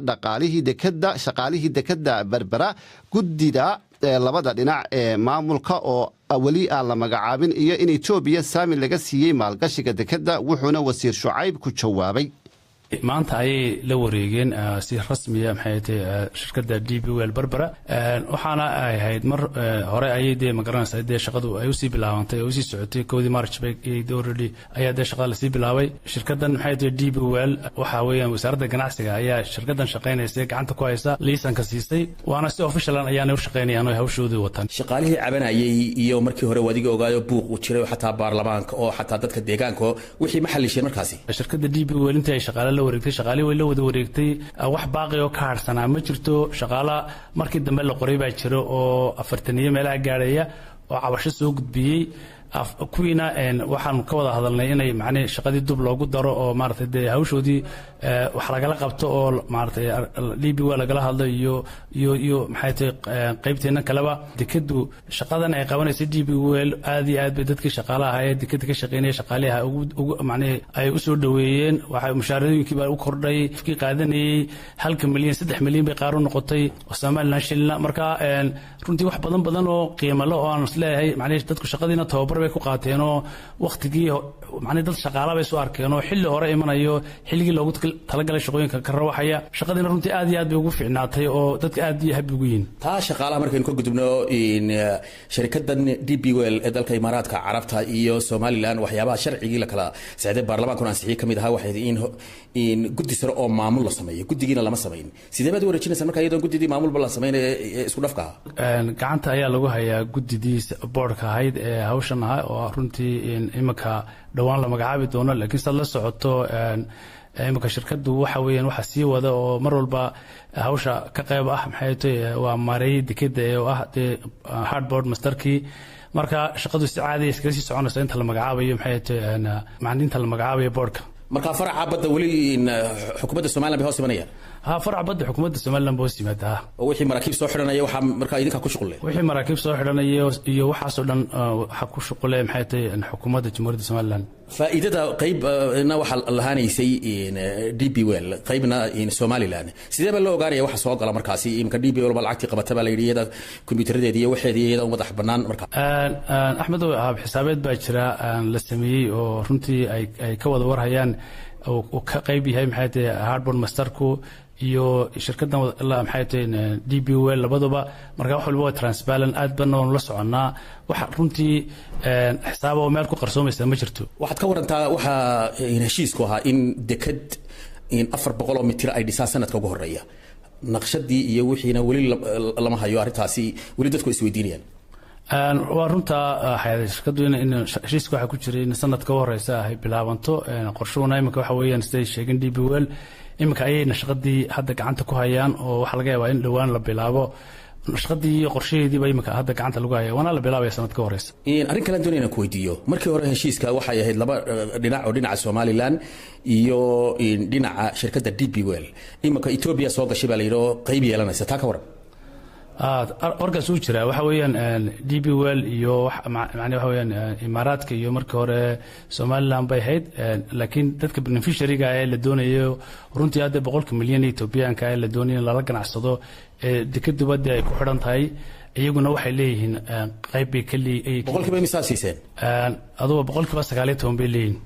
shaqaalihii dekeda berbera guddida labada dhinac ee maamulka oo weli aan la magacaabin iyo in etoobiya saami laga siiyey maalgashiga dekeda wuxuuna wasiir shucayb ku jawaabay maanta ayay la wareegeen si rasmiya maxay tahay shirkadda DB Well Berbera waxaana ay ahayd mar hore ayay dee magaranaysaa dee shaqadu ay u sii bilaabantay oo u sii socotay 1 March bay already ayaa dee shaqada la sii bilaabay shirkaddan maxay tahay DB Well waxa weeyaan wasaaradda ganacsiga ayaa shirkaddan shaqaynaysa gacanta ku haysa liisanka siisay waana si official ayaana u shaqaynayaan oo hawshoodu wataan shaqaalihii cabanayay iyo markii hore wadiga ogaayo buuq u jiray xataa baarlamaanka oo xataa dadka deegaanka wixii maxallishay markaasi shirkadda DB Well inta ay shaqaale shaqaalii way la wada wareegtay wax baaqi oo ka harsanaa ma jirto shaqaala markii dambe la qoray baa jiro oo 40 meelaha gaaraya oo cabasho soo gudbiyay kuwiina waxaan ka wada hadalnay inay macnaa shaqadii dub loogu daro oo maartay dee hawshoodii wax laga qabto oo maartay DB Well laga hadlo iyo maxay tahay qaybteena kaleba dekedu shaqadan ay qabanayso DB Well aad iyo aad bay dadkii shaqaalaha ay dekeda ka shaqeynayay shaqaalaha ugu macnaa ay u soo dhaweeyeen waxa mushaarooyinkii baa u kordhay fikir qaadanayay 1 milyan 3 milyan bay qaar u noqotay Soomaaliland shilna marka runtii wax badan oo qiimo leh oo aan isleeyahay macnaa dadku shaqadiina tababar bay ku qaateen oo waqtigii macnaa dad shaqaalaha bay soo arkeen oo xilli hore imanayo xilligii loogu talagalay shaqooyinka ka rawaxaya shaqadiina runtii aad iyo aad bay ugu fiicnaatay oo dadka aad iyo habi ugu yihiin taa shaqaalaha markaynu ka gudubno in shirkaddan DB Well ee dalka imaaraadka carabta iyo Somaliland waxyaabaha sharcigii la kala saaciday baarlamaanka ansixiyay kamid ahaa waxay in guddi sare oo maamul la sameeyo guddigiina lama sameeyin sidee baad wareejinaysaa marka iyadoo guddidii maamulba la sameeyay isku dhafka gacanta ayaa lagu hayaa guddidiisa boardka ahayd ee hawshan ahaa oo runtii imika dhawaan la magacaabi doono laakiin sad la socoto imika shirkadu waxa weeyaan waxa sii wada oo mar walba hawsha ka qayb ah maxay tahay waa maray dekeda ee ah hardboard masterkii marka shaqadu si caadi ah iska sii soconaysa inta la magacaabayo maxay tahay macnaheedu la magacaabayo boardka marka faraca badda wali xukuumadda Soomaaliland bay hoos imanayaan faraca badda xukuumadda Soomaaliland boo simaada wixii maraakiib soo xiranaya waxa marka idinka ku shaqo leh wixii maraakiib soo xiranaya iyo waxa soo dhan waxa ku shaqo leh maxay tahay xukuumadda Jamhuuriyadda Soomaaliland faa'iidada qaybna waxa lahaanaysay in DB Well qaybna in Soomaaliland sidee baa loo ogaanaya waxa soo gala markaasi imka DB Well bal lacagti qabata baa la yidhi kombiyuutarada iyo waxeedii madax banaan marka Axmed hab xisaabeed baa jira la sameeyay oo runtii ay ka wada warhayaan oo ka qayb yahay maxay tahay hardboard masterku iyo shirkaddan maxay tahay DB Well labaduba marka wax walba waa transparent aad baan la soconaa waxa runtii xisaab oo meel ku qarsoomaysa ma jirto waxaad ka warantaa waxa heshiisku ahaa in deked in 400 mitir ay dhisaan sanadka ugu horeeya naqshadii iyo wixiina wali lama hayo arrintaasi wali dadku isweydiinayaan waa runta shirkadu in heshiiska waxa ku jiray in sanadka ugu horeysa ay bilaabanto qorshuhuna imika waxa weeyaan siday sheegeen DB Well imika ayayna shaqadii hadda gacanta ku hayaan oo waxa laga yaabaa in dhawaan la bilaabo shaqadii qorshaheedii baa imika hadda gacanta lagu hayaa waana la bilaabaya sanadka ugu horeysa arrin kale doonayna ku weydiiyo markii hore heshiiska waxay ahayd laba dhinac oo dhinaca Somaliland iyo dhinaca shirkadda DB Well imika Ethiopia soo gashay baa la yiraahdo qayb yeelanaysa taa ka waran warkaas uu jira waxa weeyaan DB Well iyo macnaheedu waxa weeyaan imaaraadka iyo markii hore Somaliland bay ahayd laakiin dadka beneficiary-ga ee la doonayo runtii hadda 100 milyan Ethiopian-ka ee la doonayo la ganacsado dekadu badda ay ku xiran tahay iyaguna waxay leeyihiin qayb bay kali ay 100% misaasiiseen adoo 119 bay leeyihiin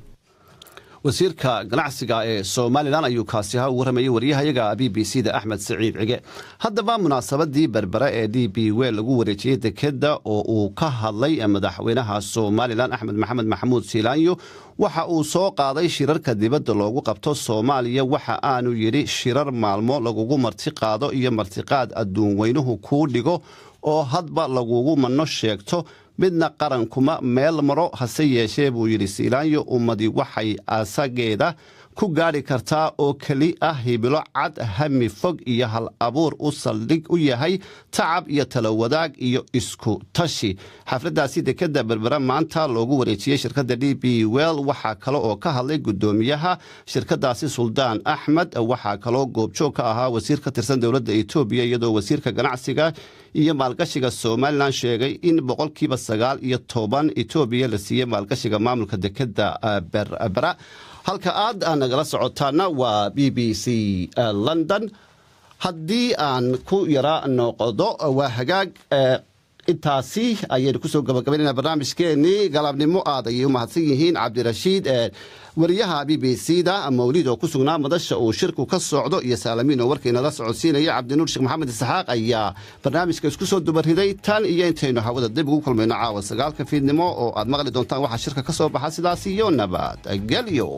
wasiirka ganacsiga ee Soomaaliland ayuu kaasi ha waramayay wariyahayaga BBC-da Axmed Saciid Cige. Haddaba munaasabadii berbera ee DP World lagu wareejiyay dekeda oo uu ka hadlay madaxweynaha Soomaaliland Axmed Maxamed Maxamuud Siilaanyo waxa uu soo qaaday shirarka dibadda loogu qabto Soomaaliya waxa aanu yiri shirar maalmo lagugu marti qaado iyo martiqaad adduun weynuhu ku dhigo oo hadba lagugu manno sheegto midna qarankuma meel maro hase yeeshee buu yidhi Siilaanyo ummadi waxay asageeda ku gaari kartaa oo keli ah hibilo cad hami fog iyo hal abuur u saldhig u yahay tacab iyo talo wadaag iyo isku tashi. Xafladaasi dekeda berbera maanta loogu wareejiyay shirkadda DP World waxaa kale oo ka hadlay gudoomiyaha shirkadaasi Suldaan Axmed. waxaa kaloo goobjoog ka ahaa wasiir ka tirsan dowladda Itoobiya iyadoo wasiirka ganacsiga iyo maalgashiga Soomaaliland sheegay in 9% Itoobiya la siiyay maalgashiga maamulka dekeda berbera. halka aad nagala socotaana waa BBC London. haddii aan ku yara noqdo waa hagaag intaasi ayaynu kusoo gabagabaynayna barnaamijkeenii galabnimo aad ayay u mahadsan yihiin cabdirashiid wariyaha BBC-da mawlid oo ku sugnaa madasha uu shirku ka socdo iyo Saalamiin oo warkeenala socodsiinaya Cabdinuur Sheekh Maxamed Isxaaq ayaa barnaamijka isku soo dubariday tan iyo intaynu hawada dib ugu kulmayno caawa 9 fiidnimo oo aad maqli doontaan waxa shirka ka soo baxa sidaas iyo nabad gelyo.